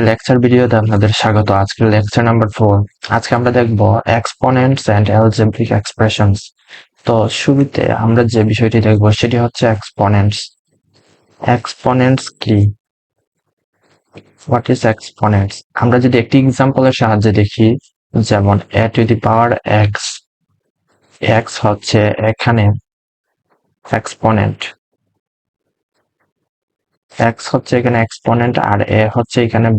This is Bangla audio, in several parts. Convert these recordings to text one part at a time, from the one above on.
লেকচার ভিডিওতে আপনাদের স্বাগত। আজকের লেকচার নাম্বার 4। আজকে আমরা দেখব এক্সপোনেন্টস এন্ড অ্যালজেব্রিক এক্সপ্রেশনস। তো শুরুতে আমরা যে বিষয়টি দেখব সেটি হচ্ছে এক্সপোনেন্টস। এক্সপোনেন্টস কি? What is exponents? আমরা যদি একটি এক্সাম্পলের সাহায্যে দেখি, যেমন a to the power x, x হচ্ছে এখানে এক্সপোনেন্ট, x হচ্ছে এখানে এক্সপোনেন্ট আর a হচ্ছে এখানে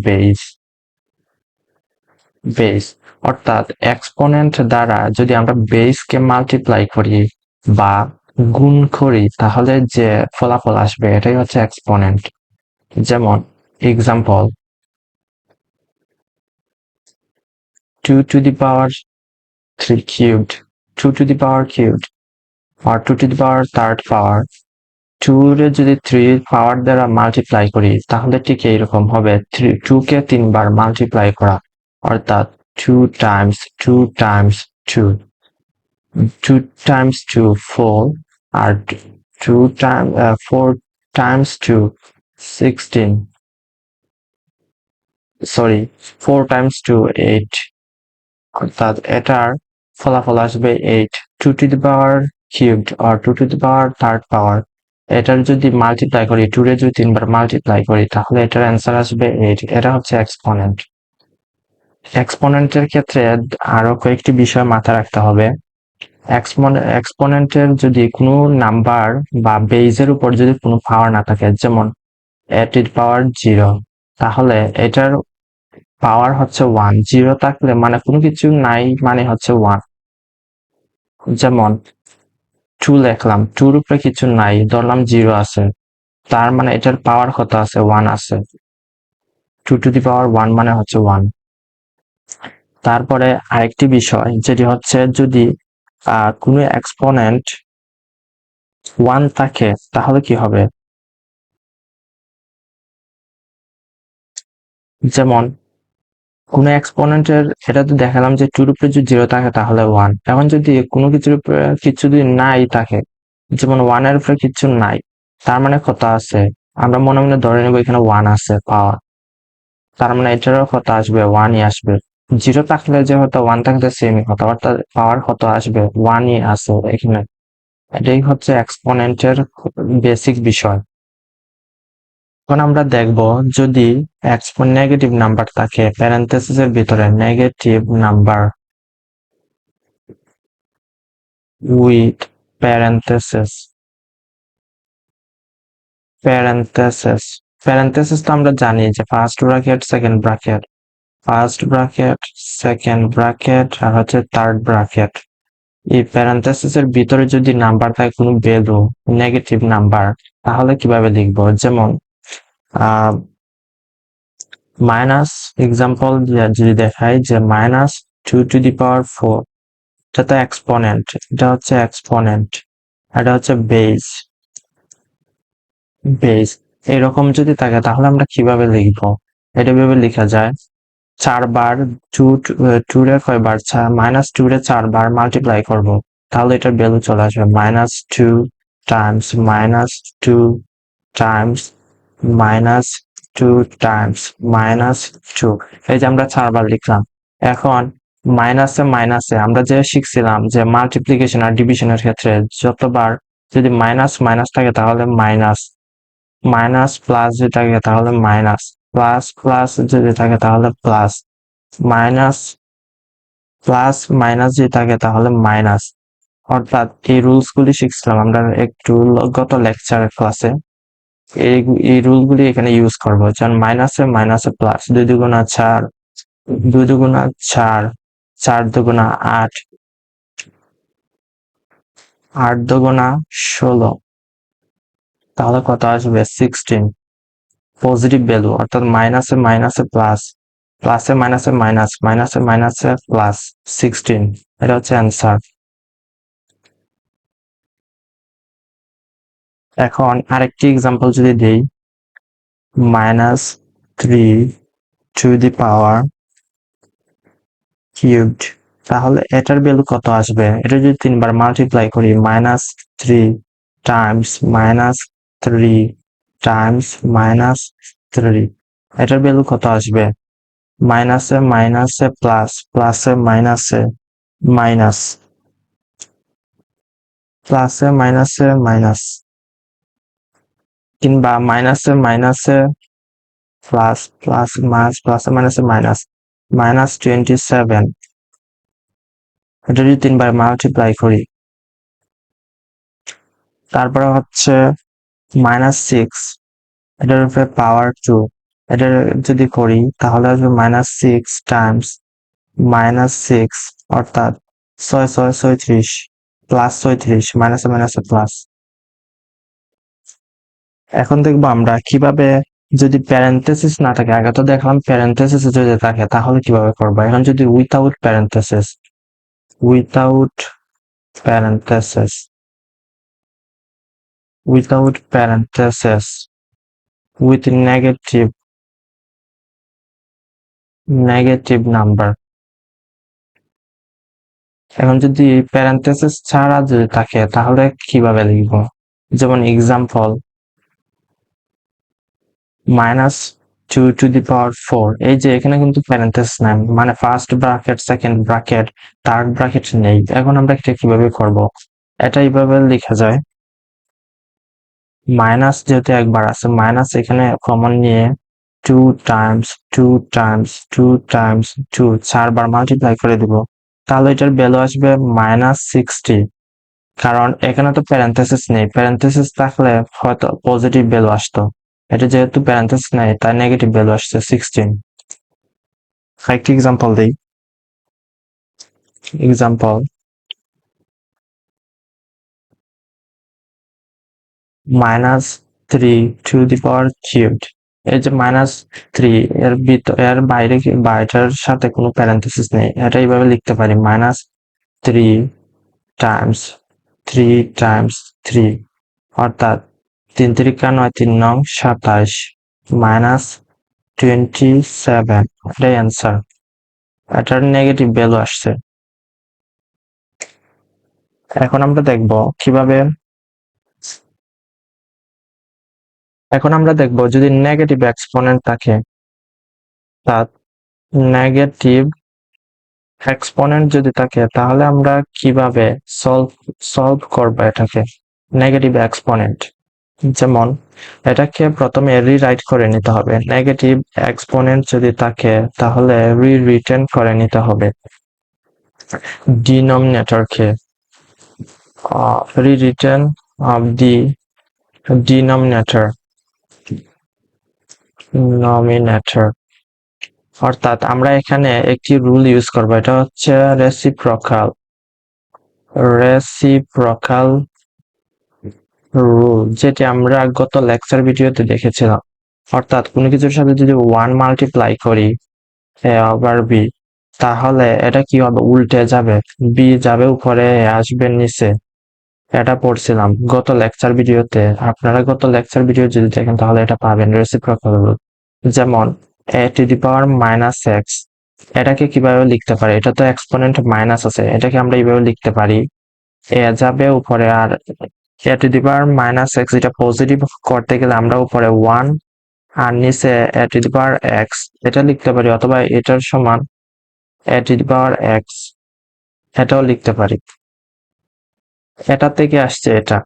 বেস। অর্থাৎ এক্সপোনেন্ট দ্বারা যদি আমরা বেসকে মাল্টিপ্লাই করি বা গুণ করি তাহলে যে ফলাফল আসবে এটাই হচ্ছে এক্সপোনেন্ট। যেমন example 2 to the power 3 cubed, 2 to the power cubed or 2 to the power third power। 2 রে যদি 3 পাওয়ার দ্বারা মাল্টিপ্লাই করি তাহলে ঠিক এইরকম হবে, 2 কে 3 বার মাল্টিপ্লাই করা, অর্থাৎ 2 times 2 times 2, 2 times 2 4 আর 4 times 2 16, সরি 4 times 2 8, অর্থাৎ এটার ফলাফল আসবে 8। 2 to the power cubed or 2 to the power third power, এটার যদি মাল্টিপ্লাই করি, 2 রে যদি 3 বার মাল্টিপ্লাই করি তাহলে এটার অ্যান্সার আসবে 8। এটা হচ্ছে এক্সপোনেন্ট। এক্সপোনেন্টের ক্ষেত্রে আরো কয়েকটি বিষয় মাথায় রাখতে হবে। এক্সপোনেন্টের যদি কোনো নাম্বার বা বেজের উপর যদি কোনো পাওয়ার না থাকে, যেমন a to the power 0, তাহলে এটার পাওয়ার হচ্ছে 1। 0 থাকলে মানে কোনো কিছু নাই, মানে হচ্ছে 1। যেমন 2 লিখলাম, 2 এর উপরে কিছু নাই, ধরলাম 0 আছে, তার মানে এটার পাওয়ার কত আছে? 1 আছে। 2 to the power 1 মানে হচ্ছে 1। তারপরে আরেকটি বিষয় যেটি হচ্ছে, যদি কোনো এক্সপোনেন্ট 1 থাকে তাহলে কি হবে? যেমন কোনো এক্সপোনেন্টের, এটা তো দেখালাম যে 2 এর উপরে যদি 0 থাকে তাহলে 1। এখন যদি কোনো কিছুর উপরে কিছু যদি নাই থাকে, যেমন 1 এর উপরে কিছু নাই, তার মানে কত আছে? আমরা মনে মনে ধরে নেব এখানে 1 আছে পাওয়ার, তার মানে এটারও কত আসবে? 1ই আসবে। 0 থাকলে যে হতো, 1 থাকলে সেমই হতো, অর্থাৎ পাওয়ার কত আসবে? 1ই আছে এখানে। এটাই হচ্ছে এক্সপোনেন্টের বেসিক বিষয়। এখন আমরা দেখব, যদি নেগেটিভ নাম্বার থাকে, প্যারেনথেসিসের ভিতরে negative number with parenthesis, parenthesis তো আমরা জানি যে first bracket, second bracket, first bracket, second bracket আর হচ্ছে থার্ড ব্র্যাকেট। এই প্যারেনথেসিসের ভিতরে যদি নাম্বার থাকে, কোনো ভ্যালু নেগেটিভ নাম্বার, তাহলে কিভাবে লিখবো? যেমন মাইনাস, এক্সাম্পল যদি দেখাই যে -2 to the power 4, এটা তো এক্সপোনেন্ট, এটা হচ্ছে এক্সপোনেন্ট, এটা হচ্ছে বেস। এরকম যদি থাকে তাহলে আমরা কিভাবে লিখবো? এটা ভাবে লেখা যায়, 4 বার 2 রে কয়বার? -2 রে 4 বার মাল্টিপ্লাই করব, তাহলে এটার ভ্যালু চলে আসবে -2 টাইমস -2 টাইমস -2 টাইমস -2। এই যে আমরা 4 বার লিখলাম। এখন মাইনাসে আমরা যে শিখছিলাম যে মাল্টিপ্লিকেশন আর ডিভিশনের ক্ষেত্রে যতবার যদি মাইনাস মাইনাস থাকে তাহলে মাইনাস, মাইনাস প্লাস যদি থাকে তাহলে মাইনাস, প্লাস প্লাস যদি থাকে তাহলে প্লাস, মাইনাস প্লাস মাইনাস যদি থাকে তাহলে মাইনাস। অর্থাৎ এই রুলস গুলি শিখছিলাম আমরা একটু গত লেকচারের ক্লাসে। এই রুল গুলি এখানে ইউজ করবো, যেমন মাইনাসে প্লাস, 2 দুগুণা 4, 2 দুগুণা 4, 4 দুগুণা 8, 8 দুগুণা 16, তাহলে কত আসবে? 16। পজিটিভ ভ্যালু, অর্থাৎ মাইনাসে প্লাস, প্লাসে মাইনাসে মাইনাস, মাইনাসে প্লাস, 16। এটা হচ্ছে অ্যান্সার। এখন আরেকটি এক্সাম্পল যদি দেই, -3 to the power cubed, তাহলে এটার ভ্যালু কত আসবে? এটা যদি 3 বার মাল্টিপ্লাই করি, -3 টাইমস -3 টাইমস -3, এটার ভ্যালু কত আসবে? মাইনাসে মাইনাসে প্লাস, প্লাসে মাইনাসে মাইনাস, প্লাসে মাইনাসে মাইনাস, কিংবা মাইনাসে মাইনাসে প্লাস, প্লাস মাইনাস, প্লাসে মাইনাসে মাইনাস, -27। এটা যদি 3 বার মাল্টিপ্লাই করি, তারপরে হচ্ছে -6, এটার উপরে পাওয়ার 2, এটা যদি করি তাহলে আসবে -6 টাইমস -6, অর্থাৎ 6 6 36 প্লাস 36, মাইনাসে মাইনাসে প্লাস। এখন দেখবো আমরা কিভাবে, যদি প্যারেনথেসিস না থাকে, আগে তো দেখলাম প্যারেনথেসিস যদি থাকে তাহলে কিভাবে করবো। এখন যদি without parenthesis, without parenthesis, without parenthesis, with negative number. এখন যদি প্যারেনথেসিস ছাড়া যদি থাকে তাহলে কিভাবে লিখবো? যেমন এক্সাম্পল -2^4, এই যে এখানে কিন্তু প্যারেনথেসিস নাই, মানে first bracket, second bracket, third bracket নেই। এখন আমরা এটা কিভাবে করব? এটা এইভাবে লেখা যায়, মাইনাস যেহেতু একবার আছে, মাইনাস এখানে কমন নিয়ে 2 টাইমস 2 টাইমস 2 টাইমস 2 4 বার মাল্টিপ্লাই করে দিব, তাহলে এটার ভ্যালু আসবে -60। কারণ এখানে তো প্যারেনথেসিস নেই, প্যারেনথেসিস থাকলে হয়তো পজিটিভ ভ্যালু আসতো। এটা যেহেতু প্যারেনথেসিস নেই তাই নেগেটিভ ভ্যালু আসছে 16। একটি এক্সাম্পল দিই, এক্সাম্পল -3^3, এই যে -3 এর বাইরে বা এটার সাথে কোনো প্যারেনথেসিস নেই, এটা এইভাবে লিখতে পারি -3 টাইমস 3 টাইমস 3, অর্থাৎ 3 3 9, 3 9 27, -27, এটাই অ্যান্সার। এটার নেগেটিভ ভ্যালু আসছে। এখন আমরা দেখব কিভাবে, এখন আমরা দেখব যদি নেগেটিভ এক্সপোনেন্ট থাকে, তার নেগেটিভ এক্সপোনেন্ট যদি থাকে তাহলে আমরা কিভাবে সলভ করব এটাকে, নেগেটিভ এক্সপোনেন্ট। যেমন এটাকে প্রথমে রিরাইট করে নিতে হবে, নেগেটিভ এক্সপোনেন্ট যদি থাকে তাহলে রিটেন করে নিতে হবে ডিনোমিনেটরকে, রিটেন অফ দি ডিনোমিনেটর, নমিনেটর। অর্থাৎ আমরা এখানে একটি রুল ইউজ করব, এটা হচ্ছে রেসিপ্রোকাল রুল, যেটি আমরা গত লেকচার ভিডিওতে দেখেছিলাম। অর্থাৎ কোনো কিছুর সাথে যদি 1 মাল্টিপ্লাই করি a ওভার b, তাহলে এটা কি হবে? উল্টে যাবে, b যাবে উপরে, a আসবে নিচে। এটা পড়ছিলাম গত লেকচার ভিডিওতে, আপনারা গত লেকচার ভিডিও যদি দেখেন তাহলে এটা পাবেন, রেসিপ্রোকাল রুল। যেমন a⁻⁻x, এটাকে কিভাবে লিখতে পারি? এটা তো এক্সপোনেন্ট মাইনাস আছে, এটাকে আমরা এইভাবে লিখতে পারি, এ যাবে উপরে, আর a⁻⁻x এটা পজিটিভ করতে গেলে আমরা উপরে 1 আর নিচে a⁻x এটা লিখতে পারি, অথবা এটার সমান a⁻x এটাও লিখতে পারি। এটা থেকে আসছে এটা,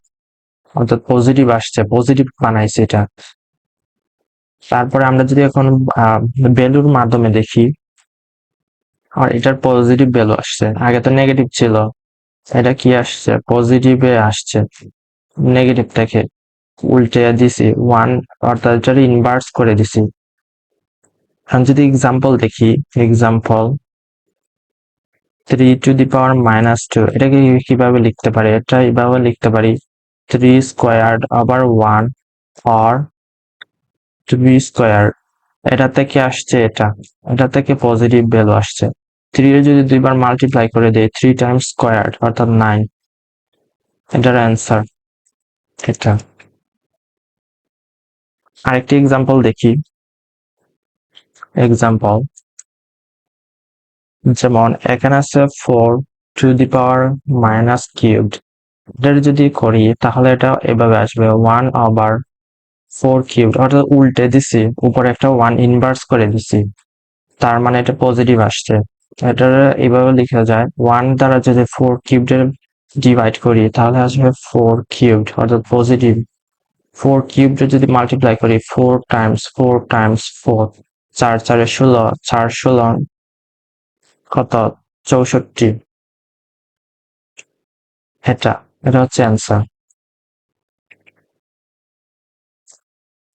অর্থাৎ পজিটিভ আসছে, পজিটিভ বানাইছে এটা। তারপরে আমরা যদি এখন ভ্যালুর মাধ্যমে দেখি, আর এটার পজিটিভ ভ্যালু আসছে, আগে তো নেগেটিভ ছিল, এটা কি আসছে? পজিটিভে আসছে, নেগেটিভ থেকে উল্টে দিছি 1, অর্থাৎ এটার ইনভার্স করে দিছি। এখন যদি এক্সাম্পল দেখি, এক্সাম্পল 3^-2, এটাকে কিভাবে লিখতে পারি? এটা এইভাবে লিখতে পারি 3^²/1 or 3^²। এটা থেকে আসছে এটা থেকে পজিটিভ ভ্যালু আসছে। 3 এর যদি 2 বার মাল্টিপ্লাই করে দেই, 3 টাইমস স্কয়ার্ড অর্থাৎ 9, এটার অ্যান্সার এটা। আরেকটি এক্সাম্পল দেখি, এক্সাম্পল যেমন এখানে আছে 4^³ এটা যদি করি তাহলে এটা এভাবে আসবে 1/3 4 কিউব অর্থাৎ উল্টে দিছি, উপরে একটা 1 ইনভার্স করে দিছি, তার মানে এটা পজিটিভ আসছে। এটা এইভাবে লেখা যায় 1 দ্বারা যদি 4 কিউবড ডিভাইড করি তাহলে আসবে 4 কিউবড অর্থাৎ পজিটিভ। 4 কিউবড যদি মাল্টিপ্লাই করি 4 টাইমস 4 টাইমস 4, 4 4 16, 4 16 কত 64। এটা এটা হচ্ছে অ্যান্সার।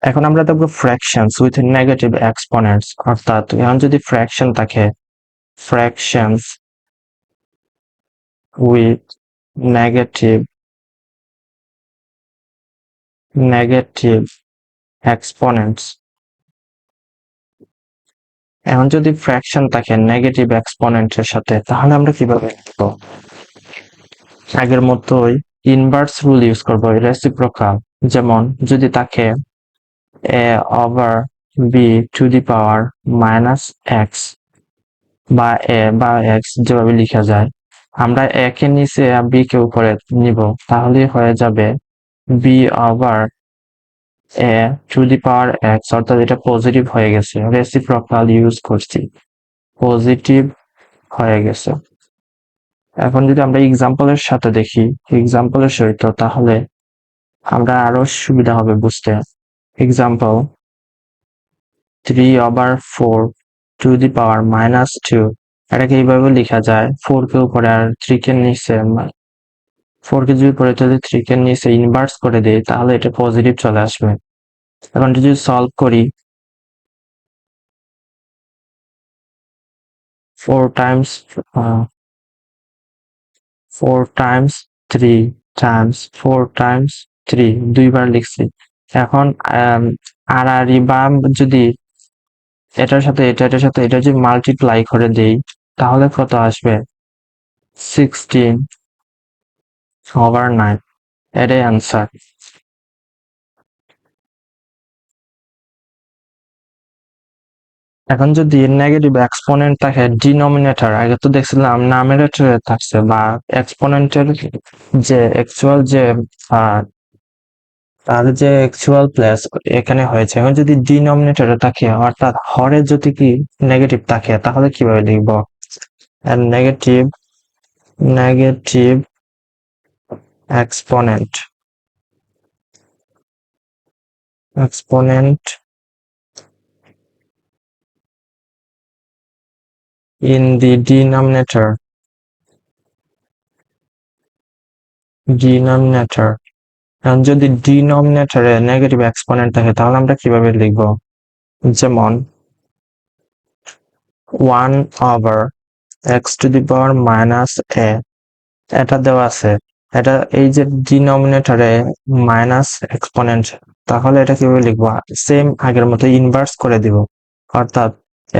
এখন আমরা দেখবো ফ্র্যাকশনস উইথ নেগেটিভ এক্সপোনেন্টস, অর্থাৎ এখন যদি ফ্র্যাকশন থাকে, ফ্র্যাকশনস উইথ নেগেটিভ এক্সপোনেন্টস। এখন যদি ফ্র্যাকশন থাকে নেগেটিভ এক্সপোনেন্টের সাথে তাহলে আমরা কিভাবে লিখবো? আগের মতোই ইনভার্স রুল ইউজ করবো, রেসিপ্রোকাল। যেমন যদি থাকে a over b to the power minus x বা a বা x যেভাবে লেখা যায়, আমরা a কে নিচে আর b কে উপরে নিব, তাহলে হয়ে যাবে b over a to the power x, অর্থাৎ এটা পজিটিভ হয়ে গেছে, রেসিপ্রোকাল ইউজ করছি, পজিটিভ হয়ে গেছে। এখন যদি আমরা এক্সাম্পলের সাথে দেখি, এক্সাম্পলের সহিত, তাহলে আমরা আরো সুবিধা হবে বুঝতে। Example 3 over 4 to the power minus 2, এটাকে এইভাবে লেখা যায় 4 কে উপরে আর 3 কে নিচে, 4 কে যদি উপরে তুলে 3 কে নিচে ইনভার্স করে দেই তাহলে এটা পজিটিভ চলে আসবে। এখন যদি সলভ করি 4 times 4 times 3 times 4 times 3 দুইবার লিখছি। এখন আড়াআড়ি বা যদি এটার সাথে এটার সাথে এটা যদি মাল্টিপ্লাই করে দেই তাহলে কত আসবে? 16 over 9, এটাই অ্যান্সার। এখন যদি নেগেটিভ এক্সপোনেন্ট থাকে ডিনোমিনেটর, আগে তো দেখছিলাম নামিনেটরে থাকছে, বা এক্সপোনেন্টের যে অ্যাকচুয়াল যে তার যে অ্যাকচুয়াল প্লেস এখানে হয়েছে, এখন যদি ডিনোমিনেটরে থাকে অর্থাৎ হরে যদি কি নেগেটিভ থাকে তাহলে কিভাবে লিখব? Negative exponent in the denominator এখন যদি ডিনোমিনেটরে নেগেটিভ এক্সপোনেন্ট থাকে তাহলে আমরা কিভাবে লিখব? যেমন 1 over x to the power minus a, এটা দেওয়া আছে, এটা এই যে ডিনোমিনেটরে মাইনাস এক্সপোনেন্ট, তাহলে এটা কিভাবে লিখবো? সেম আগের মতো ইনভার্স করে দিব, অর্থাৎ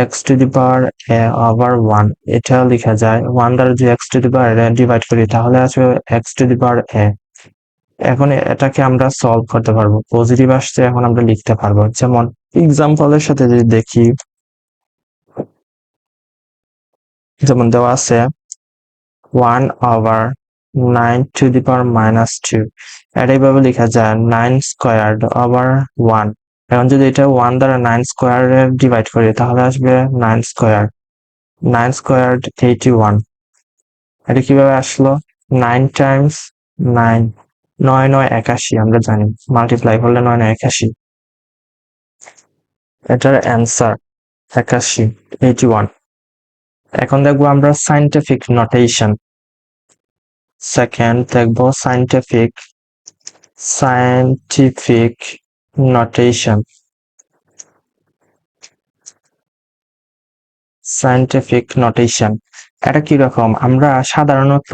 x to the power a over 1, এটা লেখা যায় 1 দ্বারা যদি x to the power a divide করি তাহলে আসবে x to the power a। এখন এটাকে আমরা সলভ করতে পারবো, পজিটিভ আসছে, এখন আমরা লিখতে পারবো। যেমন এক্সাম্পলের সাথে যদি দেখি, যেমন দেওয়া আছে 1 over 9 to the power minus 2, এটা এইভাবে লেখা যায় 9 squared over 1। এখন যদি এটা 1 দ্বারা 9 স্কোয়ার ডিভাইড করি তাহলে আসবে 9 স্কোয়ার, 9 স্কোয়ার্ড 81। এটা কিভাবে আসলো? 9 টাইমস 9, 9 9 81, আমরা জানি মাল্টিপ্লাই করলে 9 9 81, এটার অ্যান্সার 81, 81। এখন দেখবো আমরা সাইন্টিফিক নোটেশন। সেকেন্ড দেখবো সাইন্টিফিক নোটেশন। এটা কিরকম? আমরা সাধারণত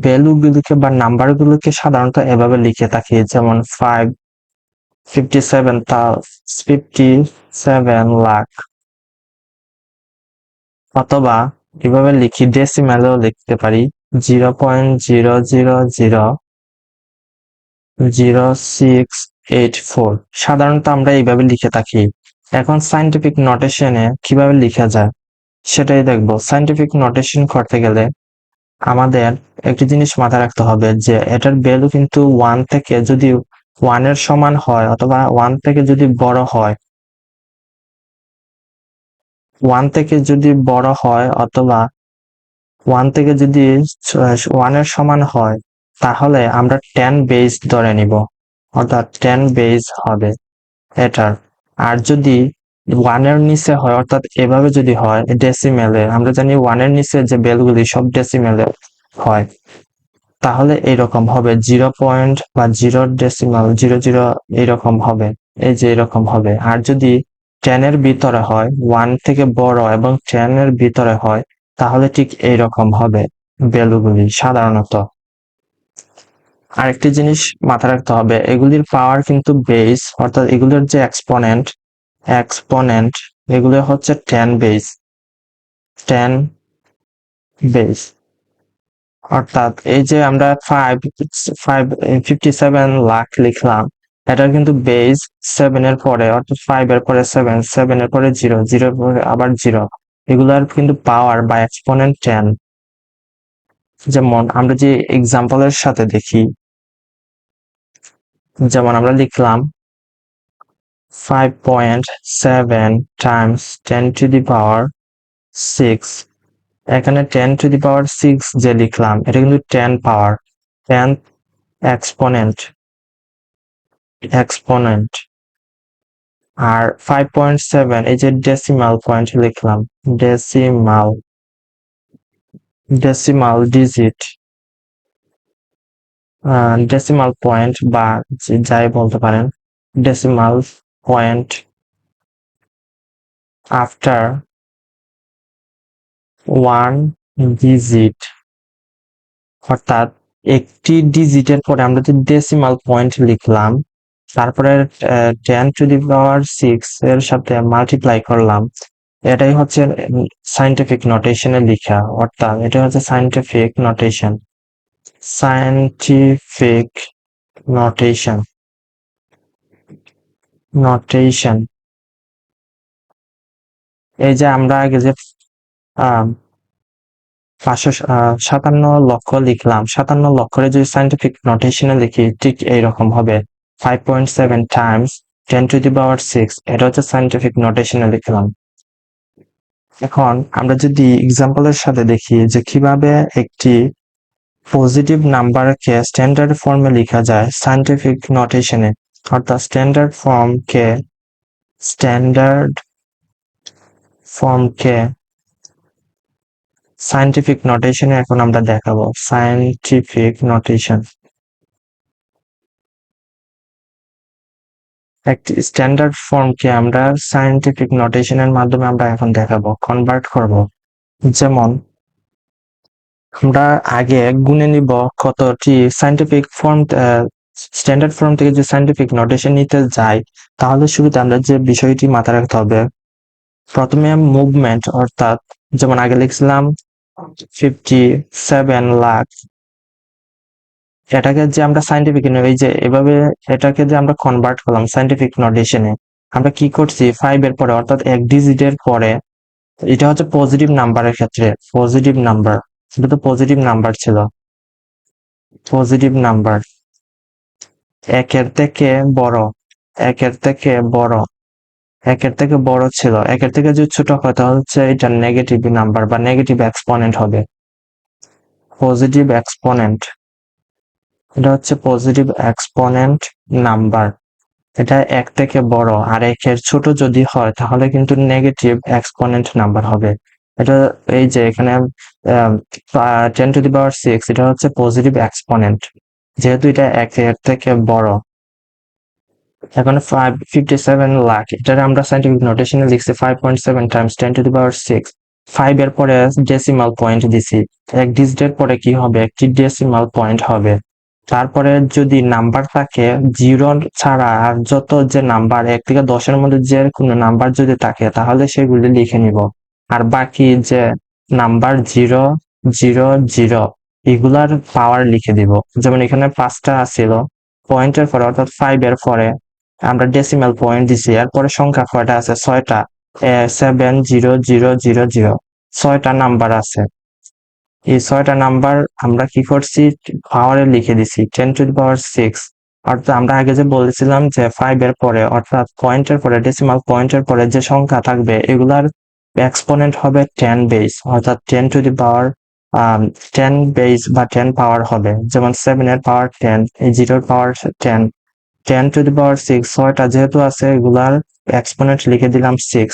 ভ্যালু গুলোকে বা নাম্বার গুলোকে সাধারণত এভাবে লিখে থাকি, যেমন 57 লাখ, অথবা এভাবে লিখি ডেসিমেলেও লিখতে পারি 0.00000684, সাধারণত আমরা এইভাবে লিখে থাকি। এখন সাইন্টিফিক নোটেশনে কিভাবে লেখা যায় সেটাই দেখবো। সাইন্টিফিক নোটেশন করতে গেলে আমাদের একটি জিনিস মাথায় রাখতে হবে যে এটার ভ্যালু কিন্তু 1 থেকে যদি 1 এর সমান হয় অথবা 1 থেকে যদি বড় হয়, 1 থেকে যদি বড় হয় অথবা 1 থেকে যদি 1 এর সমান হয়, তাহলে আমরা 10 বেস ধরে নিব, অর্থাৎ 10 বেস হবে এটার। আর যদি 1 এর নিচে হয়, অর্থাৎ এভাবে যদি হয় ডেসিমেলে, আমরা জানি 1 এর নিচে যে বেলগুলি সব ডেসিমেলে হয়, তাহলে এইরকম হবে 0 পয়েন্ট বা 0.00 এইরকম হবে, এই যে এরকম হবে। আর যদি 10 এর ভিতরে হয়, 1 থেকে বড় এবং 10 এর ভিতরে হয়, তাহলে ঠিক এইরকম হবে ভ্যালুগুলি সাধারণত। আরেকটি জিনিস মাথায় রাখতে হবে, এগুলির পাওয়ার কিন্তু বেস, অর্থাৎ এগুলোর যে এক্সপোনেন্ট এগুলো হচ্ছে 10 বেস। অর্থাৎ এই যে আমরা 57 লাখ লিখলাম, এটার কিন্তু বেস 7 এর পরে, অর্থাৎ 5 এর পরে 7, 7 এর পরে 0, 0 এর পরে আবার 0, এগুলার কিন্তু পাওয়ার বা এক্সপোনেন্ট 10। যেমন আমরা যে এক্সাম্পলের সাথে দেখি, যেমন আমরা লিখলাম 5.7 times 10 to the power 6, এখানে 10 to the power 6 যে লিখলাম, এটা কিন্তু 10 পাওয়ার, 10 এক্সপোনেন্ট। আর 5.7 এই যে ডেসিমাল পয়েন্ট লিখলাম, ডেসিমাল ডিজিট, ডেসিমাল পয়েন্ট বা যাই বলতে পারেন, ডেসিমাল পয়েন্ট আফটার 1 ডিজিট, অর্থাৎ একটি ডিজিটের পরে আমরা যে ডেসিমাল পয়েন্ট লিখলাম, তারপরে 10 to the power 6 এর সাথে মাল্টিপ্লাই করলাম, এটাই হচ্ছে সাইন্টিফিক নোটেশনে লেখা, অর্থাৎ এটা হচ্ছে সাইন্টিফিক নোটেশন। এই যে আমরা আগে যে 557 লক্ষ লিখলাম, 57 লক্ষরে যদি সাইন্টিফিক নোটেশনে লিখি, ঠিক এইরকম হবে 5.7 টাইমস 10 to the power 6, এটা হচ্ছে সাইন্টিফিক নোটেশনে লিখলাম। এখন আমরা যদি এক্সাম্পলের সাথে দেখি যে কিভাবে একটি পজিটিভ নাম্বারকে স্ট্যান্ডার্ড ফর্মে লেখা যায় সাইন্টিফিক নোটেশনে, অর্থাৎ স্ট্যান্ডার্ড ফর্মকে সাইন্টিফিক নোটেশনে এখন আমরা দেখাবো। সাইন্টিফিক নোটেশন, একটি স্ট্যান্ডার্ড ফর্মকে আমরা সাইন্টিফিক নোটেশনের মাধ্যমে আমরা এখন দেখাবো, কনভার্ট করব। যেমন আমরা আগে গুণে নিব কতটি সাইন্টিফিক ফর্ম, স্ট্যান্ডার্ড ফর্ম থেকে যে সাইন্টিফিক নোটেশন নিতে যাই, তাহলে শুরুতে আমরা যে বিষয়টি মাথায় রাখতে হবে, প্রথমে মুভমেন্ট, অর্থাৎ যেমন আগে লিখছিলাম 57 লাখ, এটাকে যে আমরা সাইন্টিফিক, এই যে এভাবে এটাকে যে আমরা কনভার্ট করলাম সাইন্টিফিক নোটেশনে, আমরা কি করছি 5 এর পরে, অর্থাৎ এক ডিজিটের পরে, এটা হচ্ছে পজিটিভ নাম্বারের ক্ষেত্রে, পজিটিভ নাম্বার, এটা তো পজিটিভ নাম্বার ছিল, পজিটিভ নাম্বার একের থেকে বড়, একের থেকে বড়, একের থেকে বড় ছিল, একের থেকে যদি ছোট হয় তাহলে হচ্ছে এটা নেগেটিভ নাম্বার বা নেগেটিভ এক্সপোনেন্ট হবে, পজিটিভ এক্সপোনেন্ট, এটা হচ্ছে পজিটিভ এক্সপোনেন্ট নাম্বার। এটা এক থেকে বড় আর একের ছোট যদি হয় তাহলে কিন্তু নেগেটিভ এক্সপোনেন্ট নাম্বার হবে। এটা এই যে এখানে 10 to the power 6, এটা হচ্ছে পজিটিভ এক্সপোনেন্ট, যেহেতু এটা একের থেকে বড়। এখন 57 লাখ, এটা আমরা সাইন্টিফিক নোটেশনে লিখছি 5.7 টাইমস 10 to the power 6, 5 এর পরে ডেসিমাল পয়েন্ট দিছি, এক ডিজিটের পরে কি হবে, একটি ডেসিমাল পয়েন্ট হবে। তারপরে যদি নাম্বার থাকে 0 ছাড়া আর যত যে নাম্বার 1 থেকে 10 এর মধ্যে যে কোনো নাম্বার যদি থাকে তাহলে সেগুলি লিখে নিব, আর বাকি যে নাম্বার 0, 0, 0 এগুলার পাওয়ার লিখে দিব। যেমন এখানে 5টা ছিল, পয়েন্টের পরে অর্থাৎ 5 এর পরে আমরা ডেসিমাল পয়েন্ট দিছি, এরপরে সংখ্যা কয়টা আছে, 6টা, 7, 0, 0, 0, 0, 6টা নাম্বার আছে। এই 6টা নাম্বার আমরা কি করছি, পাওয়ারে লিখে দিছি 10 to the power 6, অর্থাৎ আমরা আগে যে বলেছিলাম যে 5 এর পরে অর্থাৎ পয়েন্টের পরে ডেসিমাল পয়েন্টের পরে যে সংখ্যা থাকবে এগুলার এক্সপোনেন্ট হবে 10 বেস অর্থাৎ 10 টু দি পাওয়ার 10 বেস বা 10 পাওয়ার হবে, যেমন 7 এর পাওয়ার 10, এই 0 এর পাওয়ার 10, 10 টু দি পাওয়ার 6, ছয়টা যেহেতু আছে এগুলার এক্সপোনেন্ট লিখে দিলাম 6।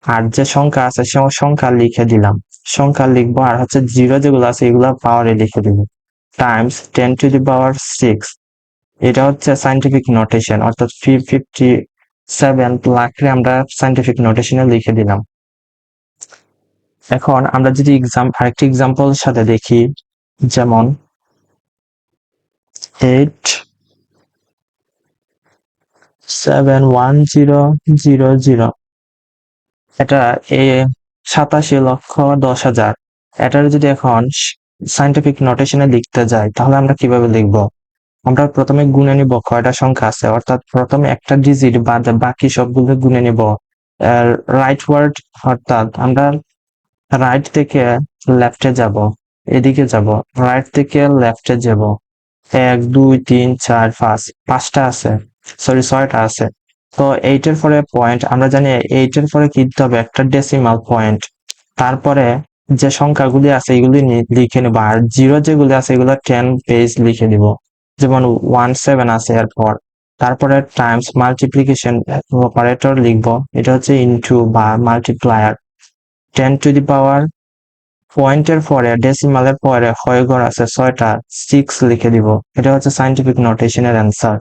আর যে সংখ্যা আছে সে সংখ্যা লিখে দিলাম, সংখ্যা লিখবো, আর হচ্ছে 0 যেগুলো আছে এগুলা পাওয়ারে লিখে দিব, টাইমস 10 টু দি পাওয়ার 6। এটা হচ্ছে সাইন্টিফিক নোটেশন, অর্থাৎ 57 লাখরে আমরা সাইন্টিফিক নোটেশনে লিখে দিলাম। এখন আমরা যদি আরেকটি এক্সাম্পল সাথে দেখি, যেমন 8,7,10,0,0, এটা 87,10,000। এটার যদি এখন সাইন্টিফিক নোটেশনে লিখতে যাই তাহলে আমরা কিভাবে লিখবো? আমরা প্রথমে গুণে নিব কয়টা সংখ্যা আছে, অর্থাৎ প্রথমে একটা ডিজিট বাদ বাকি সবগুলো গুণে নিব রাইট ওয়ার্ড, অর্থাৎ আমরা রাইট থেকে লেফটে যাব, এদিকে যাব, রাইট থেকে লেফটে যাব, 1 2 3 4 5, পাঁচটা আছে, সরি 6টা আছে। তো 8 এর পরে পয়েন্ট, আমরা জানি 8 এর পরে কি দিতে হবে, একটা ডেসিমাল পয়েন্ট, তারপরে যে সংখ্যাগুলি আছে এগুলি লিখে নেব, আর 0 যেগুলি আছে এগুলো 10 পেজ লিখে দিব, যেমন 17 আছে এরপর, তারপরে টাইমস মাল্টিপ্লিকেশন অপারেটর লিখবো, এটা হচ্ছে ইনটু বা মাল্টিপ্লায়ার, 10 টু দি পাওয়ার পয়েন্টের পরে ডেসিমালের পরে হয় ঘর আছে 6টা, 6 লিখে দিব, এটা হচ্ছে সাইন্টিফিক নোটেশনের অ্যান্সার।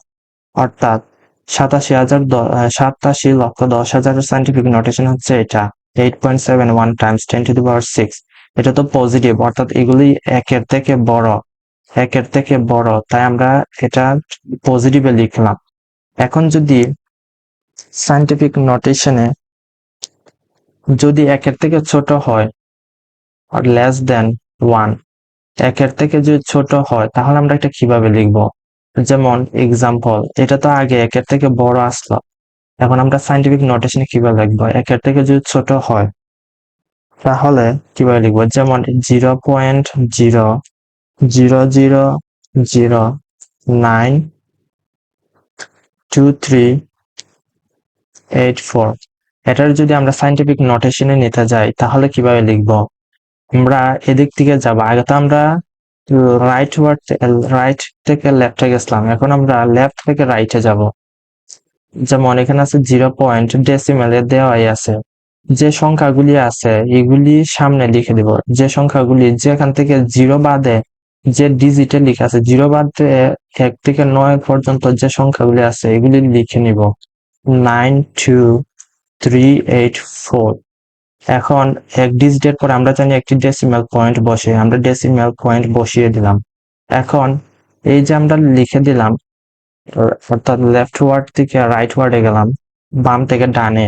অর্থাৎ 87,10,000 সাইন্টিফিক নোটেশন হচ্ছে এটা, 8.71 টাইমস 10 টু দি পাওয়ার 6। এটা তো পজিটিভ, অর্থাৎ এগুলি একের থেকে বড়, একের থেকে বড়, তাই আমরা এটা পজিটিভে লিখলাম। এখন যদি সাইন্টিফিক নোটেশনে যদি একের থেকে ছোট হয় আর লেস দেন 1, একের থেকে যদি ছোট হয় তাহলে আমরা এটা কিভাবে লিখবো? যেমন এক্সাম্পল, এটা তো আগে একের থেকে বড় আসলো, এখন আমরা সাইন্টিফিক নোটেশনে কিভাবে লিখবো? একের থেকে যদি ছোট হয় তাহলে কিভাবে লিখবো? যেমন 0.00092384, এটার যদি আমরা সাইন্টিফিক নোটেশনে নিতে যাই তাহলে কিভাবে লিখবো? আমরা এদিক থেকে যাব, আগে তো আমরা রাইট থেকে লেফটে গেছিলাম, এখন আমরা লেফট থেকে রাইটে যাব। যেমন এখানে আছে 0 পয়েন্ট ডেসিমেলে দেওয়াই আছে, যে সংখ্যাগুলি আছে এগুলি সামনে লিখে দিব, যে সংখ্যাগুলি যেখান থেকে 0 বাদে যে ডিজিটে লিখে আছে, 0 বাদে 1 থেকে 9 পর্যন্ত যে সংখ্যাগুলি আছে এগুলি লিখে নিব, 92384। এখন এক ডিজিটের পর আমরা জানি একটি ডেসিমাল পয়েন্ট বসে, আমরা ডেসিমাল পয়েন্ট বসিয়ে দিলাম। এখন এই যে আমরা লিখে দিলাম, অর্থাৎ লেফট ওয়ার্ড থেকে রাইট ওয়ার্ডে গেলাম, বাম থেকে ডানে,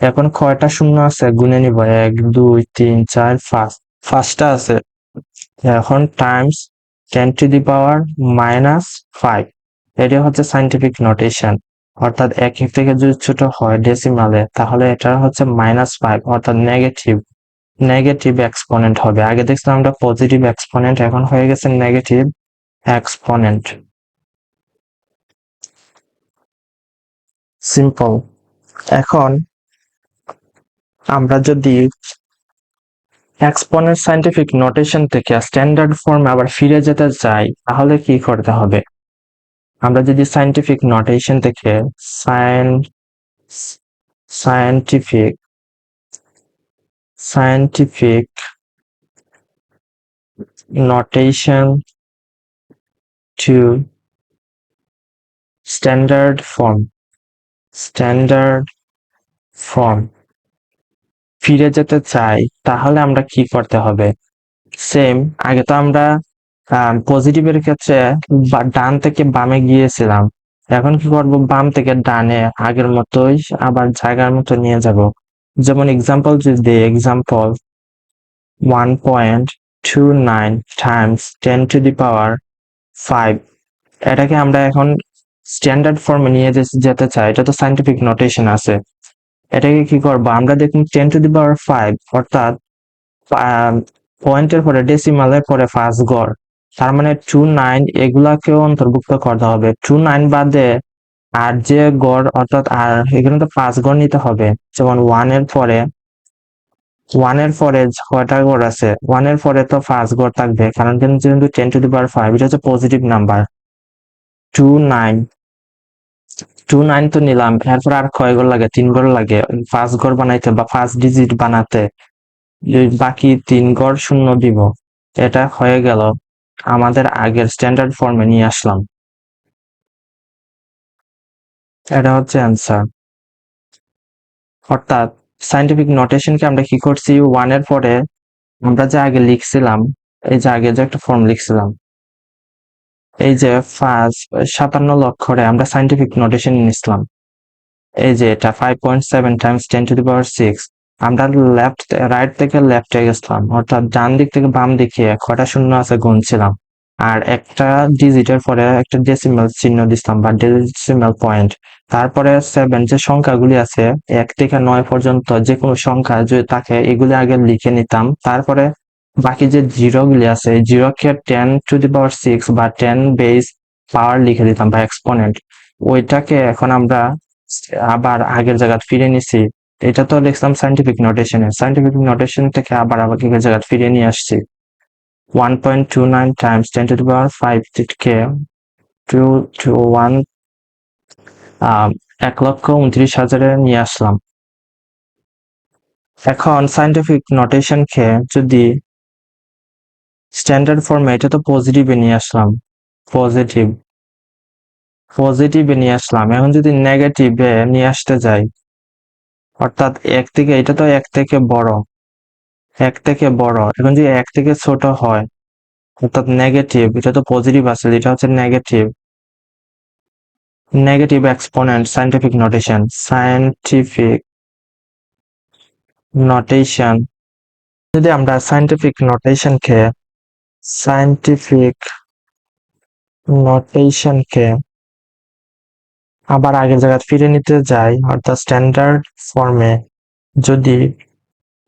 এখন কয়টা শূন্য আছে গুনে নিব, 1 2 3 4 5, 5টা আছে। এখন টাইমস 10 টু দি পাওয়ার -5, এটা হচ্ছে সাইন্টিফিক নোটেশন। অর্থাৎ এক থেকে যদি ছোট হয় ডেসিমালে তাহলে এটা হচ্ছে -5, অর্থাৎ নেগেটিভ এক্সপোনেন্ট হবে। আগে দেখছিলাম আমরা পজিটিভ এক্সপোনেন্ট, এখন হয়ে গেছে নেগেটিভ এক্সপোনেন্ট। সিম্পল। এখন আমরা যদি এক্সপোনেন্ট সাইন্টিফিক নোটেশন থেকে স্ট্যান্ডার্ড ফর্মে আবার ফিরে যেতে চাই তাহলে কি করতে হবে? আমরা যদি সাইন্টিফিক নোটেশন থেকে scientific notation to standard form ফিরে যেতে চাই তাহলে আমরা কি করতে হবে? সেম, আগে তো আমরা পজিটিভের ক্ষেত্রে ডান থেকে বামে গিয়েছিলাম, এখন কি করব? বাম থেকে ডানে আগের মতোই আবার জায়গার মতো নিয়ে যাব। যেমন এক্সাম্পল যদি দিই, এক্সাম্পল 1.29 টাইমস 10 টু দি পাওয়ার 5, এটাকে আমরা এখন স্ট্যান্ডার্ড ফর্মে নিয়ে যেতে চাই, এটা তো সাইন্টিফিক নোটেশন আছে। এটাকে কি করবো? আমরা দেখুন 10 টু দি পাওয়ার 5, অর্থাৎ পয়েন্টের পরে ডেসিমালের পরে 5 ঘর, তার মানে 2 9 এগুলাকেও অন্তর্ভুক্ত করতে হবে। 2 9 বাদে আর যে গড়, অর্থাৎ আর এখানে তো 5 গড় নিতে হবে। যেমন 1 এর পরে কয়টা গড় আছে? 1 এর পরে তো 5 গড় থাকবে, কারণ কিন্তু 10⁵ এটা হচ্ছে পজিটিভ নাম্বার। 2 9 2 9 তো নিলাম, এরপর আর কয় গড় লাগে? 3 গড় লাগে 5 গড় বানাইতে বা 5 ডিজিট বানাতে। বাকি 3 গড় শূন্য দিব। এটা হয়ে গেল, আমাদের আগের স্ট্যান্ডার্ড ফর্মে নিয়ে আসলাম। এটা হচ্ছে অ্যান্সার। অর্থাৎ সাইন্টিফিক নোটেশনকে আমরা কি করছি, 1 এর পরে আমরা যে আগে লিখছিলাম, এই যে আগে যে একটা ফর্ম লিখছিলাম, এই যে 57 লক্ষরে আমরা সাইন্টিফিক নোটেশন নিয়েছিলাম। এই যে এটা 5.7 টাইমস 10⁶, আমরা রাইট থেকে লেফটে গেছিলাম, অর্থাৎ ডান দিক থেকে বাম দিকে কয়টা শূন্য আছে গুনছিলাম, আর একটা ডিজিটের পরে একটা ডেসিমাল চিহ্ন দিছিলাম বা ডেসিমাল পয়েন্ট। তারপরে 7 যে সংখ্যাগুলি আছে 1 থেকে 9 পর্যন্ত যে কোনো সংখ্যা যদি থাকে এগুলি আগে লিখে নিতাম। তারপরে বাকি যে জিরো গুলি আছে, জিরোকে 10⁶ বা 10 বেস পাওয়ার লিখে দিতাম বা এক্সপোনেন্ট। ওইটাকে এখন আমরা আবার আগের জায়গা ফিরে নিছি। এটা তো লিখলাম সাইন্টিফিক নোটেশন থেকে আবার আগের জায়গা ফিরে নিয়ে আসছি। 1.29 টাইমস 10⁵ কে 1,29,000-এ নিয়ে আসলাম। এখন সাইন্টিফিক নোটেশনকে যদি স্ট্যান্ডার্ড ফর্মে, এটা তো পজিটিভে নিয়ে আসলাম, পজিটিভে নিয়ে আসলাম। এখন যদি নেগেটিভে নিয়ে আসতে যাই, অর্থাৎ এটা তো 1 থেকে বড়, এখন যদি 1 থেকে ছোট হয়, অর্থাৎ নেগেটিভ, এটা তো পজিটিভ আছে, এটা হচ্ছে নেগেটিভ এক্সপোনেন্ট। সাইন্টিফিক নোটেশন যদি আমরা সাইন্টিফিক নোটেশনকে আবার আগের জায়গায় ফিরে নিতে যাই, অর্থাৎ স্ট্যান্ডার্ড ফর্মে, যদি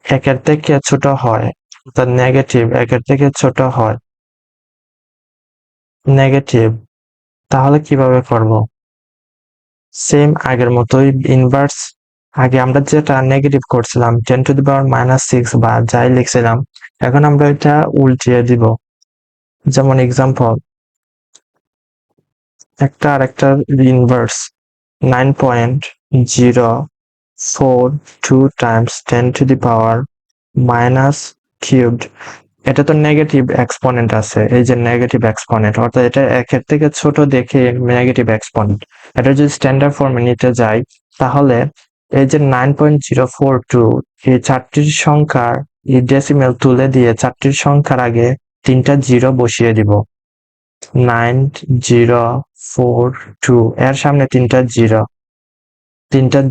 1 থেকে ছোট হয়, অর্থাৎ নেগেটিভ 1 থেকে ছোট হয়, নেগেটিভ, তাহলে কিভাবে করব? সেম আগের মতোই ইনভার্স। আগে আমরা যেটা নেগেটিভ করছিলাম 10⁻⁻6 বা যাই লিখছিলাম, এখন আমরা এটা উল্টিয়ে দিব। যেমন এক্সাম্পল, আরেকটা ইনভার্স 9.042 টাইমস 10⁻³ এটা তো নেগেটিভ এক্সপোনেন্ট আছে, এই যে নেগেটিভ এক্সপোনেন্ট, অর্থাৎ এটা 1 থেকে ছোট দেখে নেগেটিভ এক্সপোনেন্ট। এটা যদি স্ট্যান্ডার্ড ফর্মে নিতে যাই, তাহলে এই যে 9.042, এই 4টির সংখ্যার এই ডেসিমেল তুলে দিয়ে 4টির সংখ্যার আগে 3টা জিরো বসিয়ে দিব। 9.042 এর সামনে 3টা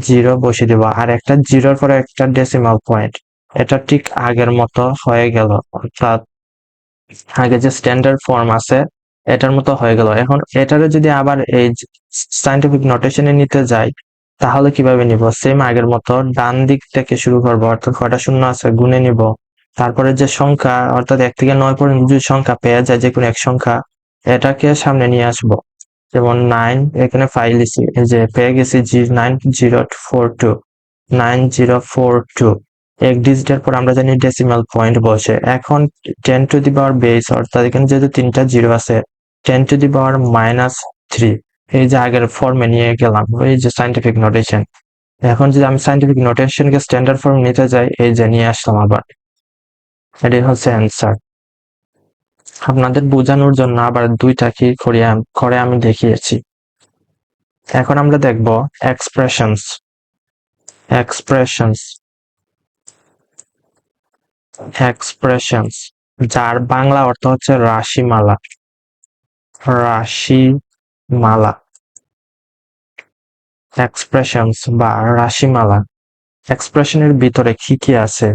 জিরো বসিয়ে দিব, আর একটা জিরোর পরে একটা ডেসিমাল পয়েন্ট। এটা ঠিক আগের মতো হয়ে গেল, অর্থাৎ আগে যে স্ট্যান্ডার্ড ফর্ম আছে এটার মতো হয়ে গেল। এখন এটারে যদি আবার এই সাইন্টিফিক নোটেশনে নিতে যাই, তাহলে কিভাবে নিব? সেম আগের মতো ডান দিক থেকে শুরু করবো, অর্থাৎ কয়টা শূন্য আছে গুনে নিব। তারপরে যে সংখ্যা, অর্থাৎ 1 থেকে 9 পর্যন্ত যে সংখ্যা পেয়ে যায়, যে কোনো এক সংখ্যা, এটাকে সামনে নিয়ে আসবো। যেমন 9, এখানে ফাইল এই যে পেয়ে গেছি 9042 এক ডিজিটের পর আমরা জানি ডেসিমাল পয়েন্ট বসে। এখন 10⁻বেস, অর্থাৎ এখানে যেহেতু 3টা জিরো আছে, 10⁻³ এই যে আগের ফর্মে নিয়ে গেলাম, এই যে সাইন্টিফিক নোটেশন। এখন যদি আমি সাইন্টিফিক নোটেশনকে স্ট্যান্ডার্ড ফর্ম নিতে যাই, এই যে নিয়ে আসলাম আবার। এটাই হচ্ছে অ্যান্সার। আপনাদের বোঝানোর জন্য আবার 2টা কি করে আমি দেখিয়েছি। এখন আমরা দেখব এক্সপ্রেশনস। এক্সপ্রেশনস যার বাংলা অর্থ হচ্ছে রাশিমালা। এক্সপ্রেশনস বা রাশিমালা। এক্সপ্রেশনের ভিতরে কি কি আছে?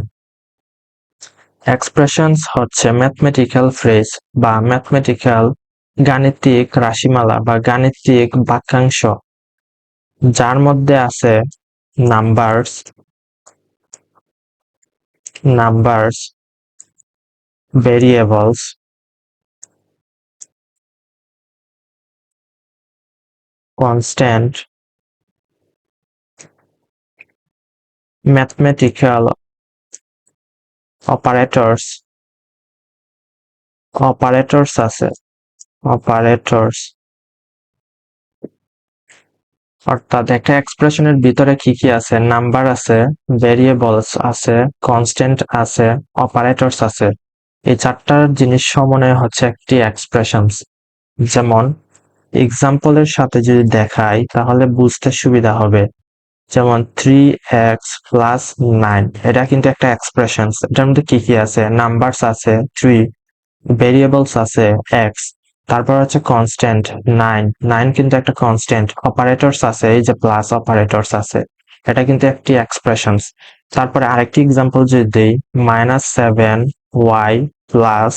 এক্সপ্রেশনস হচ্ছে ম্যাথমেটিক্যাল ফ্রেজ বা গাণিতিক রাশিমালা বা গাণিতিক বাক্যাংশ, যার মধ্যে আছে numbers, variables, constant mathematical operators আছে operators অর্থাৎ একটা এক্সপ্রেশনের ভিতরে কি কি আছে, নাম্বার আছে, ভেরিয়েবলস আছে, কনস্ট্যান্ট আছে, অপারেটরস আছে। এই চারটার জিনিস সমন্বয় হচ্ছে একটি এক্সপ্রেশনস। যেমন এক্সাম্পলের সাথে যদি দেখাই তাহলে বুঝতে সুবিধা হবে। যেমন 3x প্লাস 9, এটা কিন্তু একটা এক্সপ্রেশনস। এটার মধ্যে কি কি আছে, নাম্বারস আছে 3, ভেরিয়েবলস আছে x, তারপর হচ্ছে কনস্ট্যান্ট 9, 9 কিন্তু একটা কনস্ট্যান্ট, অপারেটরস আছে, এই যে প্লাস অপারেটরস আছে, এটা কিন্তু একটি এক্সপ্রেশনস। তারপরে আরেকটি এক্সাম্পল যদি দেই, -7y প্লাস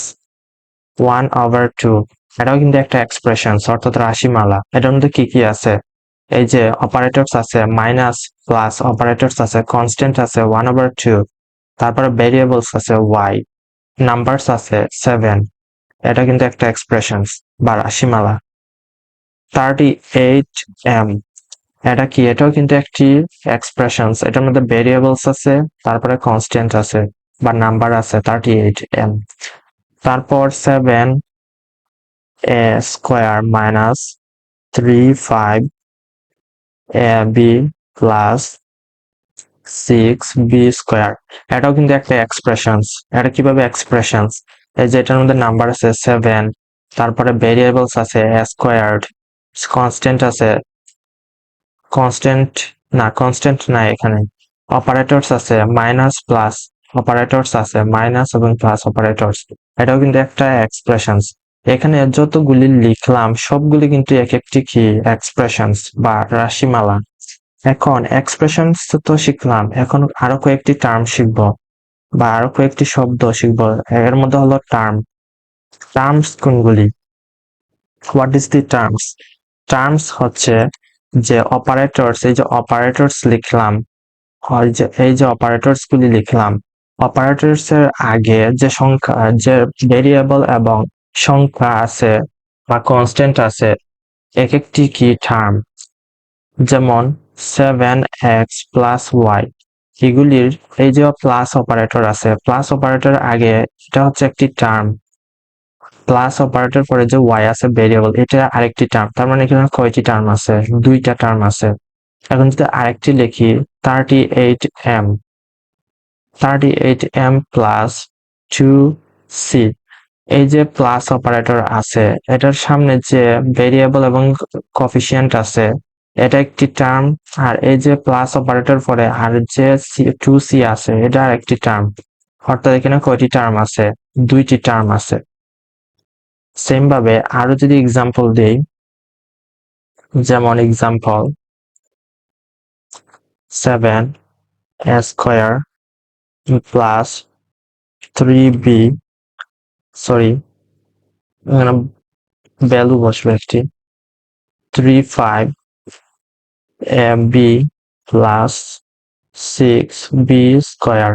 1/2, এটাও কিন্তু একটা এক্সপ্রেশনস অর্থাৎ রাশিমালা। এটার মধ্যে কি কি আছে, এই যে অপারেটরস আছে, মাইনাস প্লাস অপারেটরস আছে, কনস্ট্যান্ট আছে 1/2, তারপরে ভেরিয়েবলস আছে y, নাম্বারস আছে 7, এটা কিন্তু একটা এক্সপ্রেশনস বা রাশিমালা। 38m, এটা কি, এটাও কিন্তু একটি এক্সপ্রেশনস। এটার মধ্যে ভেরিয়েবলস আছে, তারপরে কনস্ট্যান্ট আছে বা নাম্বার আছে 38m। তারপর 7a square minus 35ab plus 6b square, এটাও কিন্তু একটা এক্সপ্রেশনস। এটা কিভাবে এক্সপ্রেশনস, এই যে এটার মধ্যে নাম্বার আছে 7, তারপরে ভেরিয়েবলস আছে a স্কোয়ার্ড, কনস্ট্যান্ট আছে, কনস্ট্যান্ট না এখানে, অপারেটরস আছে মাইনাস প্লাস, অপারেটরস আছে মাইনাস এবং প্লাস অপারেটরস, এটাও কিন্তু একটা এক্সপ্রেশনস। এখানে যতগুলি লিখলাম সবগুলি কিন্তু এক একটি কি এক্সপ্রেশনস বা রাশিমালা। এখন এক্সপ্রেশনস তো শিখলাম, এখন আরো কয়েকটি টার্ম শিখবো বা আরো কয়েকটি শব্দ শিখবো। এর মধ্যে হলো টার্মস কোনগুলি, what is the terms. Terms হচ্ছে যে অপারেটরস, এই যে অপারেটরস লিখলাম, এই যে অপারেটরস গুলি লিখলাম, অপারেটরস এর আগে যে সংখ্যা, যে ভেরিয়েবল এবং সংখ্যা আছে বা কনস্ট্যান্ট আছে, এক একটি কি টার্ম। যেমন 7x প্লাস ওয়াই, এগুলির এই যে প্লাস অপারেটর আছে, প্লাস অপারেটর আগে, এটা হচ্ছে একটি টার্ম, প্লাস অপারেটর পরে যে ওয়াই আছে ভেরিয়েবল, এটা আরেকটি টার্ম। তার মানে এখানে কয়টি টার্ম আছে, দুইটা টার্ম আছে। এখন যদি আরেকটি লিখি 38m, 38m প্লাস 2c, এই যে প্লাস অপারেটর আছে, এটার সামনে যে ভেরিয়েবল এবং কোফিশিয়েন্ট আছে, এটা একটি টার্ম। আর এই যে প্লাস অপারেটর পরে আর যে 2c আছে, এটা আরেকটি টার্ম। অর্থাৎ এখানে কয়টি টার্ম আছে, দুইটি টার্ম আছে। সেম ভাবে আরো যদি এক্সাম্পল দেই, যেমন example 7a square plus 3b, sorry এখানে ভ্যালু বসবে একটি, 35ab প্লাস 6b স্কোয়ার।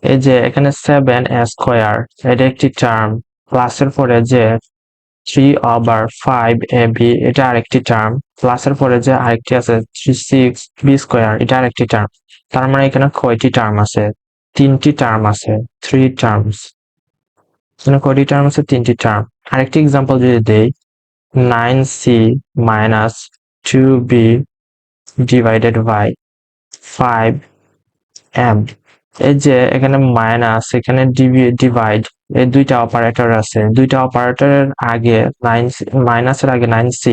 এই যে এখানে 7a স্কোয়ার, এটা একটি টার্ম, প্লাসের পরে যে 3/5ab, এটা আরেকটি টার্ম, প্লাসের পরে যে আরেকটি আছে 6b স্কোয়ার, এটা আরেকটি টার্ম। তার মানে এখানে কয়টি টার্ম আছে, তিনটি টার্ম আছে, 3 টার্মস। এখানে কয়টি টার্ম আছে, তিনটি টার্ম। আরেকটি এক্সাম্পল যদি দেই, 9c minus 2b divided by 5m, এই যে এখানে মাইনাস, এখানে ডিভাইড, এই দুইটা অপারেটর আছে, দুইটা অপারেটরের আগে 9, মাইনাসের আগে 9c,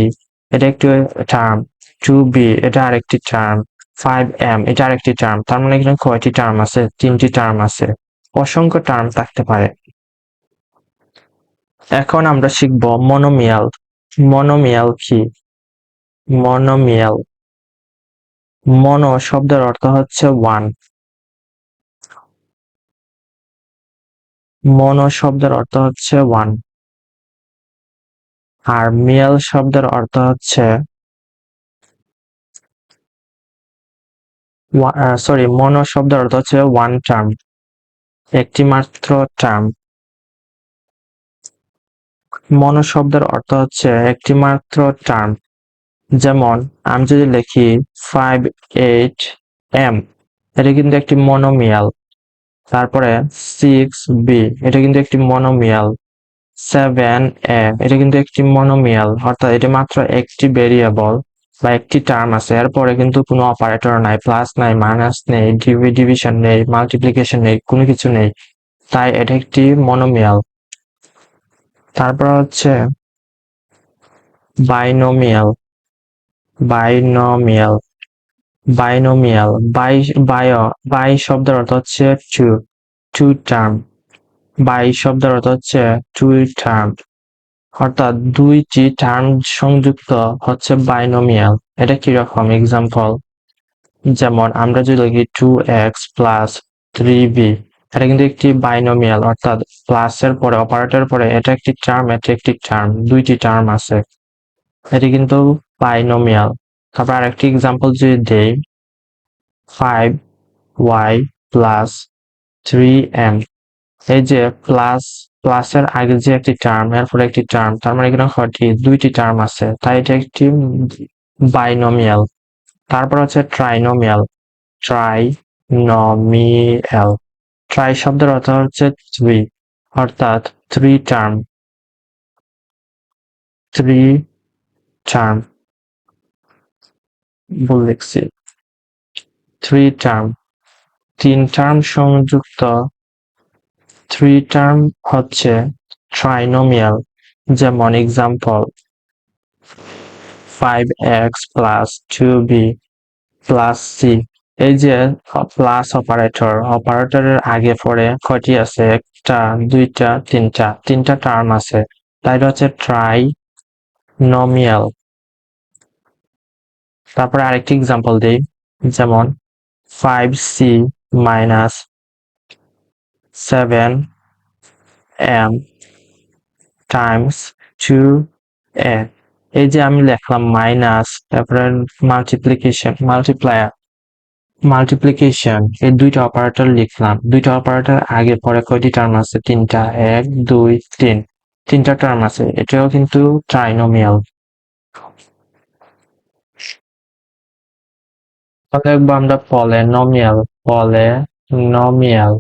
এটা একটি টার্ম, 2b এটা আরেকটি টার্ম, 5m এটা আরেকটি টার্ম। তার মানে এখানে কয়টি টার্ম আছে, তিনটি টার্ম আছে। অসংখ্য টার্ম থাকতে পারে। এখন আমরা শিখব মনোমিয়াল। মনোমিয়াল কি, মনোমিয়াল, মনো শব্দের অর্থ হচ্ছে ওয়ান, মনো শব্দের অর্থ হচ্ছে ওয়ান, আর মিয়াল শব্দের অর্থ হচ্ছে, মনো শব্দের অর্থ হচ্ছে ওয়ান টার্ম, একটি মাত্র টার্ম। মনো শব্দের অর্থ হচ্ছে একটি মাত্র টার্ম। যেমন আমি যদি লিখি 58m, এটা কিন্তু একটি মনোমিয়াল। তারপরে 6b, এটা কিন্তু একটি মনোমিয়াল। 7a, এটা কিন্তু একটি মনোমিয়াল, অর্থাৎ এটা মাত্র একটি ভেরিয়েবল বা একটি টার্ম আছে, এরপরে কিন্তু কোনো অপারেটর নাই, প্লাস নাই, মাইনাস নেই, ডিভিশন নেই, মাল্টিপ্লিকেশন নেই, কোনো কিছু নেই, তাই এটা একটি মনোমিয়াল। তারপর হচ্ছে binomial. Binomial binomial bye bye bye শব্দের অর্থ হচ্ছে টু, টু টার্ম। বাই শব্দের অর্থ হচ্ছে টু টার্ম, অর্থাৎ দুইটি টার্ম সংযুক্ত হচ্ছে বাইনোমিয়াল। এটা কিরকম? এক্সাম্পল, যেমন আমরা যদি লিখি 2x প্লাস 3b, এটা কিন্তু একটি বাইনোমিয়াল, অর্থাৎ প্লাসের পরে অপারেটরের পরে এটা একটি টার্ম, এটা একটি টার্ম, দুইটি টার্ম আছে, এটি কিন্তু বাইনোমিয়াল। তারপর আরেকটি এক্সাম্পল যদি দেই, 5y প্লাস 3m, এই যে প্লাসের আগে যে একটি টার্ম, এরপরে একটি টার্ম, তার মানে এখানে দুইটি টার্ম আছে, তাই এটা একটি বাইনোমিয়াল। তারপর হচ্ছে ট্রাইনোমিয়াল। ট্রাইনোমিয়াল, ট্রাই শব্দের অর্থ হচ্ছে থ্রি, অর্থাৎ থ্রি টার্ম, থ্রি টার্ম, ভুল লিখছি, থ্রি টার্ম, তিন টার্ম সংযুক্ত থ্রি টার্ম হচ্ছে ট্রাইনোমিয়াল। যেমন example, 5x plus 2b plus c, এই যে প্লাস অপারেটরের আগে পরে কয়টি আছে? একটা, দুইটা, তিনটা টার্ম আছে, তাই হচ্ছে ট্রাইনোমিয়াল। তারপরে আরেকটি এক্সাম্পল দিই, যেমন 5c minus 7m Times 2a, এই যে আমি লিখলাম মাইনাস, তারপরে মাল্টিপ্লিকেশন, এই দুইটা অপারেটর লিখলাম, দুইটা অপারেটর আগে পরে কয়টি টার্ম আছে? তিনটা, 1 2 3, তিনটা টার্ম আছে, এটাও কিন্তু ট্রাইনোমিয়াল। দেখবো আমরা পলিনোমিয়াল। পলিনোমিয়াল,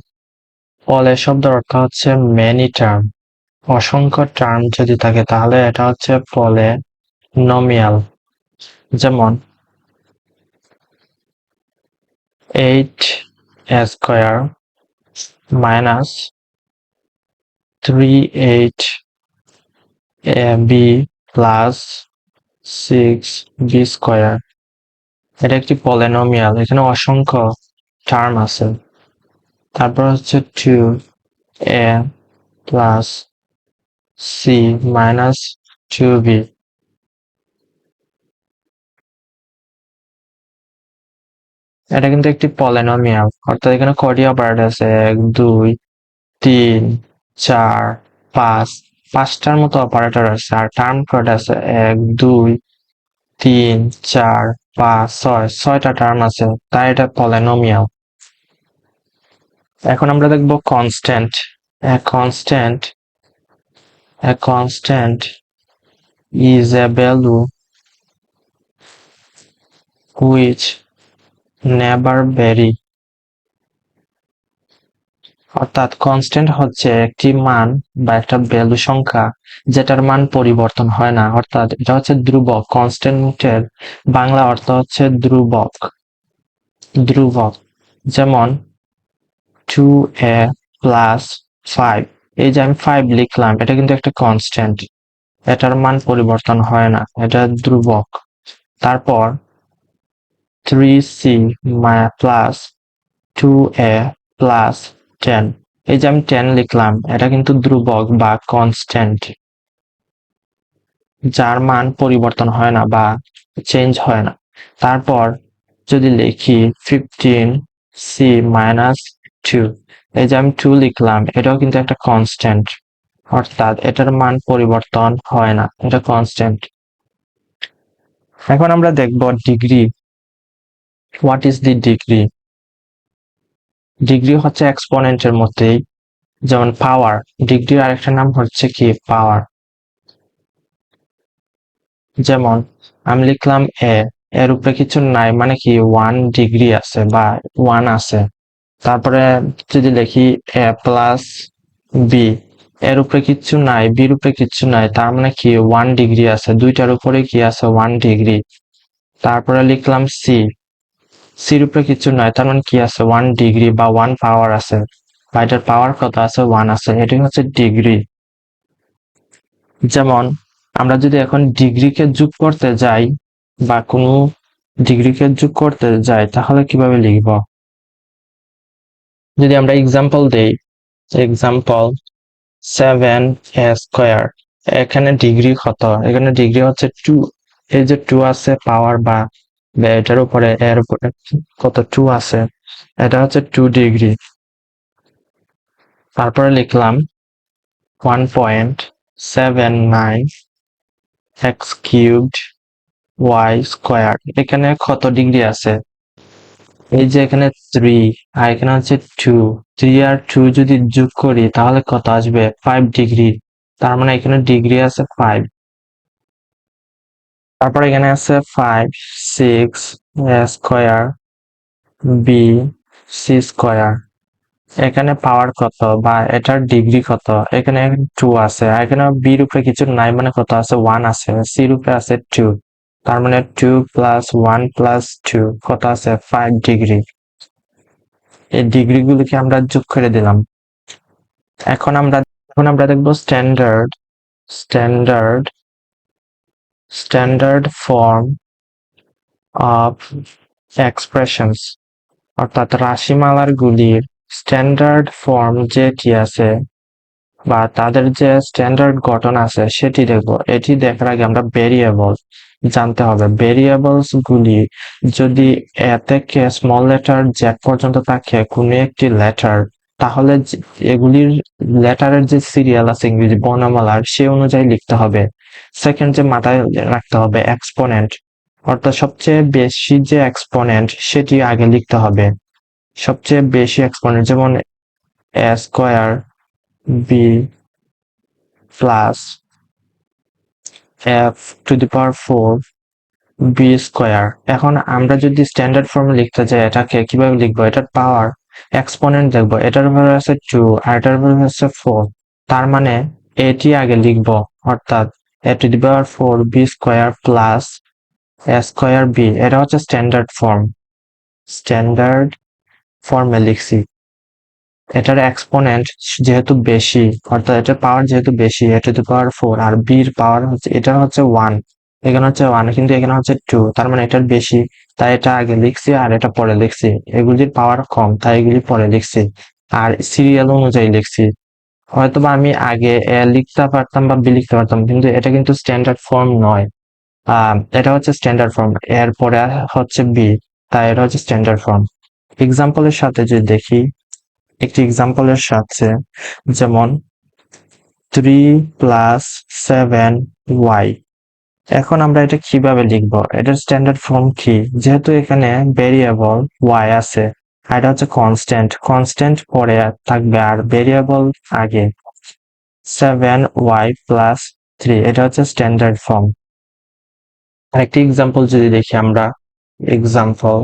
পলে শব্দের অর্থ হচ্ছে মেনি টার্ম, অসংখ্য টার্ম যদি থাকে তাহলে এটা হচ্ছে পলিনোমিয়াল। যেমন 8a square minus 3ab plus 6b square, এটা একটি পলিনোমিয়াল, এখানে অসংখ্য টার্ম আছে। তারপর হচ্ছে 2a plus c minus 2b, এটা কিন্তু একটি পলিনোমিয়াল, অর্থাৎ এখানে কয়টি অপারেটর আছে? 1 2 3 4 5, পাঁচটার মতো অপারেটর আছে, আর টার্ম কয়টা আছে? 1 2 3 4 5 6, ছয়টা টার্ম আছে, তাই এটা পলিনোমিয়াল। এখন আমরা দেখব constant. A constant is a value which never vary, অর্থাৎ কনস্ট্যান্ট হচ্ছে একটি মান বা একটা ভ্যালু সংখ্যা যেটার মান পরিবর্তন হয় না, অর্থাৎ এটা হচ্ছে ধ্রুবক। কনস্ট্যান্টের বাংলা অর্থ হচ্ছে ধ্রুবক। ধ্রুবক, যেমন 2a প্লাস 5, এই যে আমি 5 লিখলাম, এটা কিন্তু একটা কনস্ট্যান্ট, এটার মান পরিবর্তন হয় না, এটা ধ্রুবক। তারপর 3c প্লাস 2a প্লাস 10, এই যে আমি 10 লিখলাম, এটা কিন্তু ধ্রুবক বা কনস্ট্যান্ট, যার মান পরিবর্তন হয় না বা চেঞ্জ হয় না। তারপর যদি লিখি 15c মাইনাস 2, এই যে আমি 2 লিখলাম, এটাও কিন্তু একটা কনস্ট্যান্ট, অর্থাৎ এটার মান পরিবর্তন হয় না, এটা কনস্ট্যান্ট। এখন আমরা দেখব degree. What is the degree? Degree হচ্ছে এক্সপোনেন্টের মধ্যেই, যেমন পাওয়ার, ডিগ্রির আরেকটা নাম হচ্ছে কি? পাওয়ার। যেমন আমি লিখলাম এর উপরে কিছু নাই মানে কি 1 ডিগ্রি আছে বা 1 আছে। তারপরে যদি লিখি এ প্লাস বি, এর উপরে কিচ্ছু নাই, বির উপরে কিচ্ছু নাই, তার মানে কি 1 ডিগ্রি আছে, দুইটার উপরে কি আছে 1 ডিগ্রি। তারপরে লিখলাম সির উপরে কিছু নাই, তার মানে কি আছে 1 ডিগ্রি বা 1 পাওয়ার আছে, বা এটার পাওয়ার কত আছে 1 আছে, এটাই হচ্ছে ডিগ্রি। যেমন আমরা যদি এখন ডিগ্রিকে যোগ করতে যাই বা কোনো ডিগ্রিকে যোগ করতে যাই তাহলে কিভাবে লিখব? যদি আমরা এক্সাম্পল দেই, এক্সাম্পল 7a², এখানে ডিগ্রি কত? এখানে ডিগ্রি হচ্ছে 2, এই যে 2 আছে পাওয়ার বা এটার উপরে এর উপরে কত 2 আছে, এটা হচ্ছে 2 ডিগ্রি। তারপরে লিখলাম 1.79x³ এখানে কত ডিগ্রি আছে? এই যে এখানে 3 আর এখানে হচ্ছে 2, 3 আর 2 যদি যোগ করি তাহলে কত আসবে 5 ডিগ্রি, তার মানে এখানে ডিগ্রি আছে 5। তারপর এখানে আছে 5 6 a² b c², এখানে পাওয়ার কত বা এটার ডিগ্রি কত? এখানে 2 আছে আর এখানে বির উপরে কিছু নাই মানে কত আছে 1 আছে, সির উপরে আছে 2, তার মানে 2 + 1 + 2 কত আছে 5 ডিগ্রি। এই ডিগ্রি গুলোকে আমরা যোগ করে দিলাম। এখন আমরা দেখবো স্ট্যান্ডার্ড ফর্ম অফ এক্সপ্রেশনস, অর্থাৎ রাশিমালার গুলির স্ট্যান্ডার্ড ফর্ম যেটি আছে বা তাদের যে স্ট্যান্ডার্ড গঠন আছে সেটি দেখবো। এটি দেখার আগে আমরা ভেরিয়েবল জানতে হবে। ভেরিয়েবলস গুলি যদি এ থেকে স্মল লেটার জেড পর্যন্ত থাকে কোনো একটি লেটার, তাহলে এগুলির লেটারের যে সিরিয়াল আছে ইংরেজি বর্ণমালার সে অনুযায়ী লিখতে হবে। সেকেন্ড যে মাথায় রাখতে হবে এক্সপোনেন্ট, অর্থাৎ সবচেয়ে বেশি যে এক্সপোনেন্ট সেটি আগে লিখতে হবে। সবচেয়ে বেশি এক্সপোনেন্ট যেমন a² b plus f⁴ b²। এখন আমরা যদি স্ট্যান্ডার্ড ফর্মে লিখতে যাই এটাকে কিভাবে লিখবো? এটার পাওয়ার এক্সপোনেন্ট দেখবো, এটার ভ্যালু আছে 2 আর এটার ভ্যালু আছে 4, তার মানে এটি আগে লিখবো, অর্থাৎ a⁴ b² plus a² b, এটা হচ্ছে স্ট্যান্ডার্ড ফর্মে লিখছি। এটার এক্সপোনেন্ট যেহেতু বেশি, অর্থাৎ এটার পাওয়ার যেহেতু বেশি a⁴ আর বির পাওয়ার হচ্ছে এটা হচ্ছে 1, এখানে হচ্ছে 1 কিন্তু এখানে হচ্ছে 2, তার মানে এটার বেশি, তাই এটা আগে লিখছি আর এটা পরে লিখছি। এগুলির পাওয়ার কম তাই এগুলি পরে লিখছি আর সিরিয়াল অনুযায়ী লিখছি। হয়তোবা আমি আগে এ লিখতে পারতাম বা বি লিখতে পারতাম, কিন্তু এটা কিন্তু স্ট্যান্ডার্ড ফর্ম নয়। এটা হচ্ছে স্ট্যান্ডার্ড ফর্ম, এর পরে হচ্ছে বি, তাই এটা হচ্ছে স্ট্যান্ডার্ড ফর্ম। এক্সাম্পলের সাথে যদি দেখি, একটি এক্সাম্পলের সাথে, যেমন 3 + 7y, এখন আমরা এটা কিভাবে লিখবো? এটার স্ট্যান্ডার্ড ফর্ম কি? যেহেতু এখানে ভেরিয়েবল y আছে আর এটা হচ্ছে কনস্ট্যান্ট পরে থাকবে আর ভেরিয়েবল আগে। 7y + 3 এটা হচ্ছে স্ট্যান্ডার্ড ফর্ম। আরেকটি এক্সাম্পল যদি দেখি আমরা, example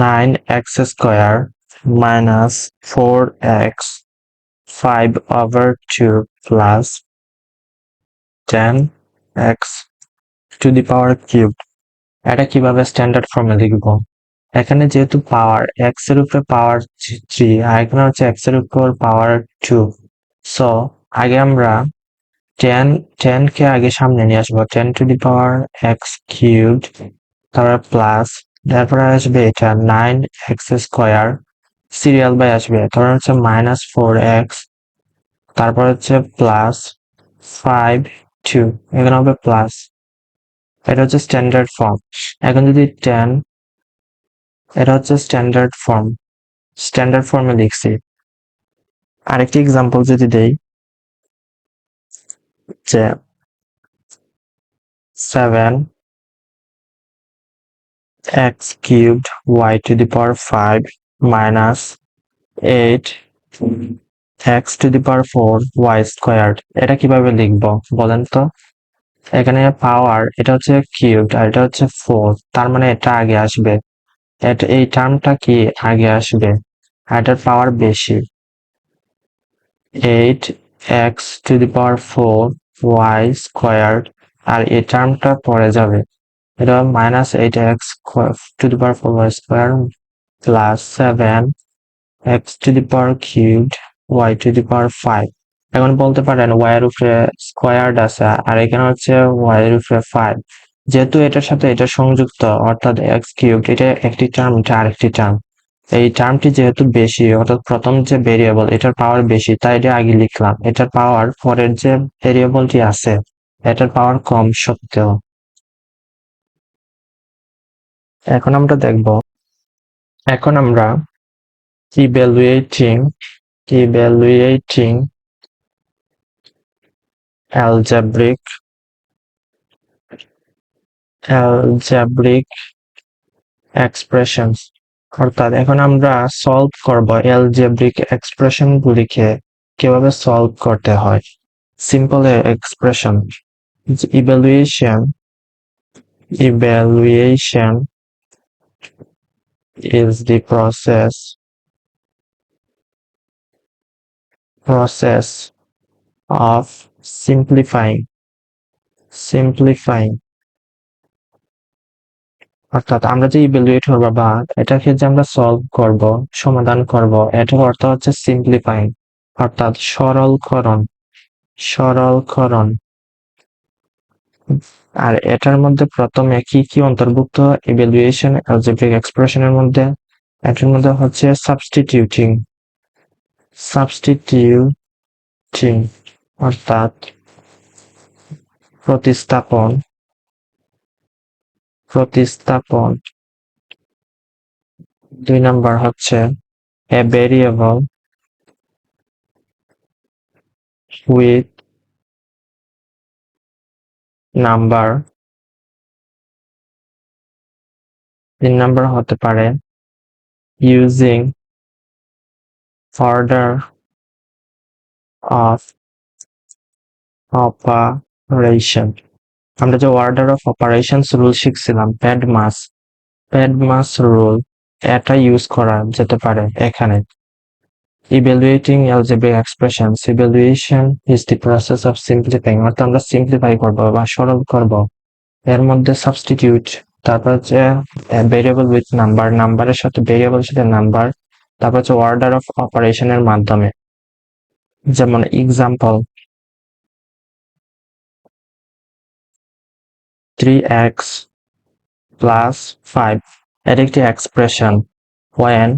9x² - 4x 5/2 plus 10x³ এটা কিভাবে স্ট্যান্ডার্ড ফর্মে লিখবো? এখানে যেহেতু পাওয়ার x এর উপরে পাওয়ার 3 আর এখানে হচ্ছে x এর উপর পাওয়ার 2, সো আগে আমরা 10 কে আগে সামনে নিয়ে আসবো, 10⁻x³, তারপর প্লাস, তারপরে আসবে এটা 9x², সিরিয়াল বাই আসবে, তারপর হচ্ছে -4x, তারপর হচ্ছে প্লাস 5 2, এখানে হবে প্লাস, এটা হচ্ছে স্ট্যান্ডার্ড ফর্ম। এখন যদি 10, এটা হচ্ছে স্ট্যান্ডার্ড ফর্মে লিখছি। আরেকটি এক্সাম্পল যদি দেই, যে 7x³ y⁵ -8x⁴ y², এটা কিভাবে লিখবো বলেন তো? এখানে পাওয়ার এটা হচ্ছে কিউবড আর এটা হচ্ছে 4, তার মানে এটা আগে আসবে। এই টার্মটা কি আগে আসবে, আর এটার পাওয়ার বেশি। 8x⁴ y স্কোয়ার, আর এই টার্মটা পরে যাবে, এটা -8x⁴ y square plus 7x³ y⁵। এখন বলতে পারেন y এর উপরে স্কোয়ার্ড আছে আর এখানে হচ্ছে y এর উপরে 5, যেহেতু এটার সাথে এটা সংযুক্ত অর্থাৎ x³ এটা একটি টার্ম, এটা আরেকটি টার্ম। এই টার্মটি যেহেতু বেশি অর্থাৎ প্রথম যে ভেরিয়েবল এটার পাওয়ার বেশি, তাই এটা আগে লিখলাম। এটার পাওয়ার পরের যে ভেরিয়েবলটি আছে এটার পাওয়ার কম সত্ত্বেও। এখন আমরা দেখব, এখন আমরা evaluating algebraic expressions, অর্থাৎ এখন আমরা সলভ করব অ্যালজেব্রিক এক্সপ্রেশন গুলিকে কিভাবে সলভ করতে হয়। Simple expression, evaluation is the process of simplifying, অর্থাৎ আমরা যে ইভ্যালুয়েট করবো বা এটাকে যে আমরা সলভ করব, সমাধান করব, এটার অর্থ হচ্ছে সিম্পলিফাইং, অর্থাৎ সরলকরণ। আর এটার মধ্যে প্রথমে কি কি অন্তর্ভুক্ত ইভ্যালুয়েশন অ্যালজেব্রিক এক্সপ্রেশনের মধ্যে? এটার মধ্যে হচ্ছে সাবস্টিটিউটিং, অর্থাৎ প্রতিস্থাপন। 2 নাম্বার হচ্ছে a variable with number। 3 number হতে পারে using order of operation। আমরা যে অর্ডার অফ অপারেশনস রুল শিখছিলাম, প্যাডমাস রুল, এটা ইউজ করা যেতে পারে এখানে। Evaluating algebraic expressions, evaluation is the process of simplifying, অর্থাৎ আমরা সিম্পলিফাই করব বা সরল করব। এর মধ্যে সাবস্টিটিউট, তারপর হচ্ছে ভেরিয়েবল উইথ নাম্বার, নাম্বারের সাথে ভেরিয়েবলের সাথে নাম্বার, তারপর হচ্ছে অর্ডার অফ অপারেশনের মাধ্যমে। যেমন এক্সাম্পল 3x + 5, এর একটি এক্সপ্রেশন when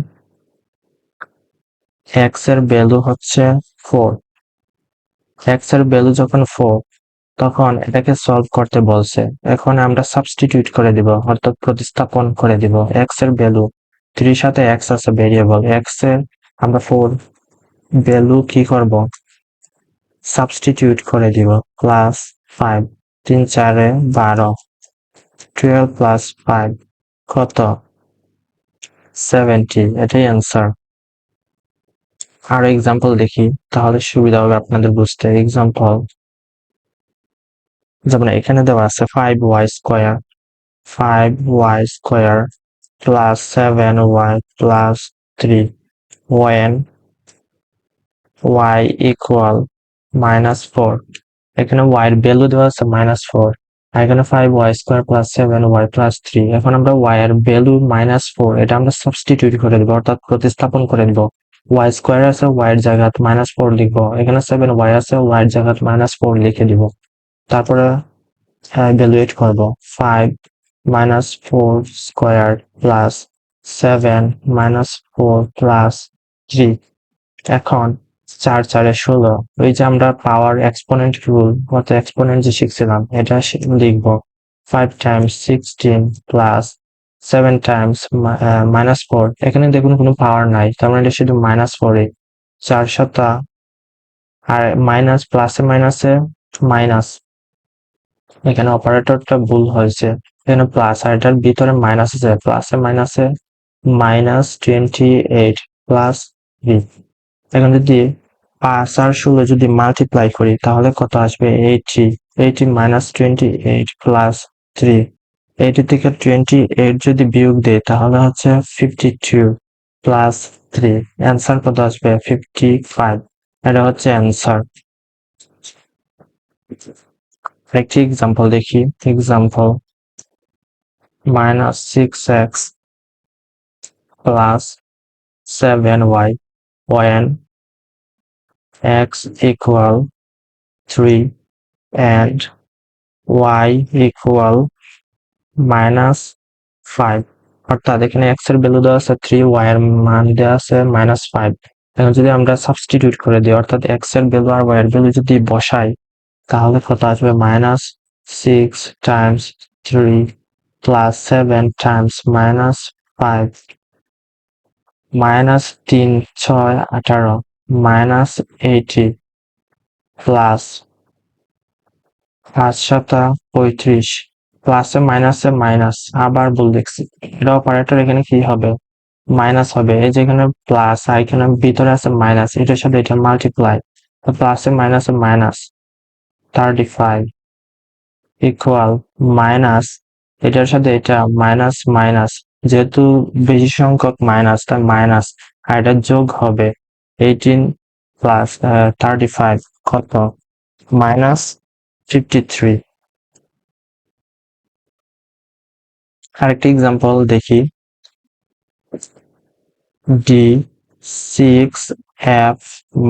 x এর ভ্যালু হচ্ছে 4, x এর ভ্যালু যখন 4 তখন এটাকে সলভ করতে বলছে। এখন আমরা সাবস্টিটিউট করে দিব, অর্থাৎ প্রতিস্থাপন করে দিব। x এর ভ্যালু 3 সাথে x আছে ভেরিয়েবল, x এর আমরা 4 ভ্যালু কি করব, সাবস্টিটিউট করে দিব, প্লাস 5, 3 4 12, 12 + 5 কত, 70, এটাই অ্যান্সার। আর এক্সাম্পল দেখি তাহলে সুবিধা হবে আপনাদের বুঝতে। এক্সাম্পল যেমন এখানে দেওয়া আছে 5y square plus 7y plus 3 when y equal -4। এখানে y এর ভ্যালু দেওয়া আছে -4, আর এখানে 5y square plus 7y plus 3। এখন আমরা y এর ভ্যালু -4 এটা আমরা সাবস্টিটিউট করে দিব, অর্থাৎ প্রতিস্থাপন করে দিব। y স্কোয়ার আছে, y এর জায়গায় -4 লিখবো, এখানে 7y আছে, y এর জায়গায় -4 লিখে দিব। তারপরে ইভ্যালুয়েট করব, 5 -4 স্কোয়ার প্লাস 7 -4 প্লাস 3। এখন 4 4 16, ওই যে আমরা পাওয়ার এক্সপোনেন্ট রুল অর্থাৎ এক্সপোনেন্ট যে শিখছিলাম এটা লিখবো। 5 × 16 প্লাস 7 × -4, এখানে দেখুন কোনো পাওয়ার নাই, তার মানে এটা শুধু -4। 4 7 আর মাইনাস, প্লাসে মাইনাসে মাইনাস, এখানে অপারেটরটা ভুল হয়েছে, এখানে প্লাস আর এটার ভিতরে মাইনাস আছে, প্লাসে মাইনাসে -28 প্লাস 3। এখন যদি 5 আর 16 যদি মাল্টিপ্লাই করি তাহলে কত আসবে, 80। 80 মাইনাস 28 প্লাস 3। 80 থেকে 28 যদি বিয়োগ দেই তাহলে হচ্ছে 52 প্লাস 3। অ্যান্সার কত আসবে? 55। এটা হচ্ছে অ্যান্সার। একটি এক্সাম্পল দেখি। Example -6x plus 7y when x equal 3 and y equal -5। অর্থাৎ এখানে x এর ভ্যালু দেওয়া আছে 3, y এর মান দেওয়া আছে -5। এখন যদি আমরা সাবস্টিটিউট করে দিই, অর্থাৎ x এর ভ্যালু আর y এর ভ্যালু যদি বসাই তাহলে কত আসবে? -6 টাইমস 3 প্লাস 7 টাইমস -5 -3 6 18 -80 প্লাস 5 7 35 প্লাসে মাইনাসে মাইনাস, আবার ভুল দেখছি। এটা অপারেটর এখানে কি হবে? মাইনাস হবে। এই যে এখানে প্লাস আর এখানে ভিতরে আছে মাইনাস, এটার সাথে এটা মাল্টিপ্লাই, প্লাসে মাইনাসে মাইনাস 35 ইকুয়াল মাইনাস এটার সাথে এটা মাইনাস মাইনাস, যেহেতু বেশি সংখ্যক মাইনাস তাই মাইনাস, আর এটা যোগ হবে 18 প্লাস 35 কত? -53। আরেকটি এক্সাম্পল দেখি। D6F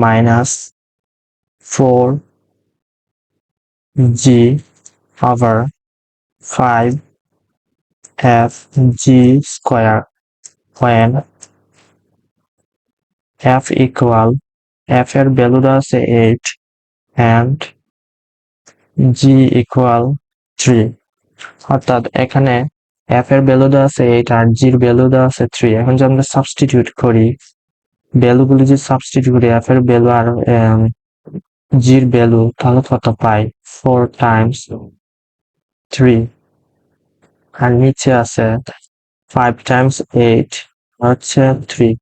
-4G over 5FG square when F equal, F এর ভ্যালু দেওয়া আছে 8 and G equal 3। অর্থাৎ এখানে F এর ভ্যালু দেওয়া আছে 8 আর G এর ভ্যালু দেওয়া আছে 3। এখন যদি আমরা সাবস্টিটিউট করি, ভ্যালুগুলো যদি সাবস্টিটিউট করি, F এর ভ্যালু আর G এর ভ্যালু, তাহলে কত পাই? 4 টাইমস 3 আর নিচে আছে 5 টাইমস 8 হচ্ছে 3।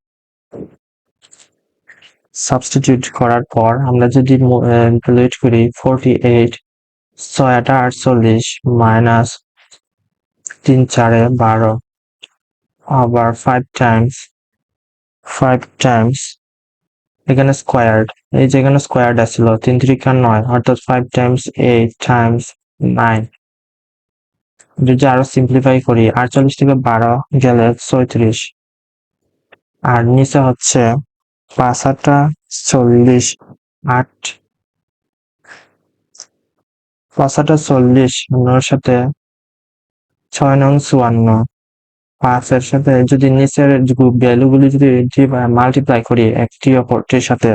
সাবস্টিটিউট করার পর আমরা যদি ক্যালকুলেট করি 48 6 48 মাইনাস 3 4 12 আবার 5 টাইমস এখানে স্কোয়ার্ড, এই যে এখানে স্কোয়ার্ড আসছিল 3 3 9, অর্থাৎ 5 টাইমস 8 টাইমস 9। যদি আরো সিম্পলিফাই করি 48 থেকে 12 গেলে 36, আর নিচে হচ্ছে 5 40 8 5 40 9 সাথে 6 9 54, 5 এর সাথে যদি নিচের ভ্যালুগুলি যদি মাল্টিপ্লাই করি একটি অপরটির সাথে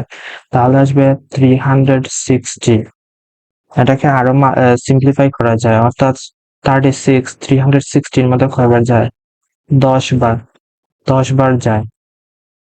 তাহলে আসবে 360। এটাকে আরো সিম্পলিফাই করা যায়, অর্থাৎ 36 360 এর মধ্যে কয়বার যায়? 10 বার যায়।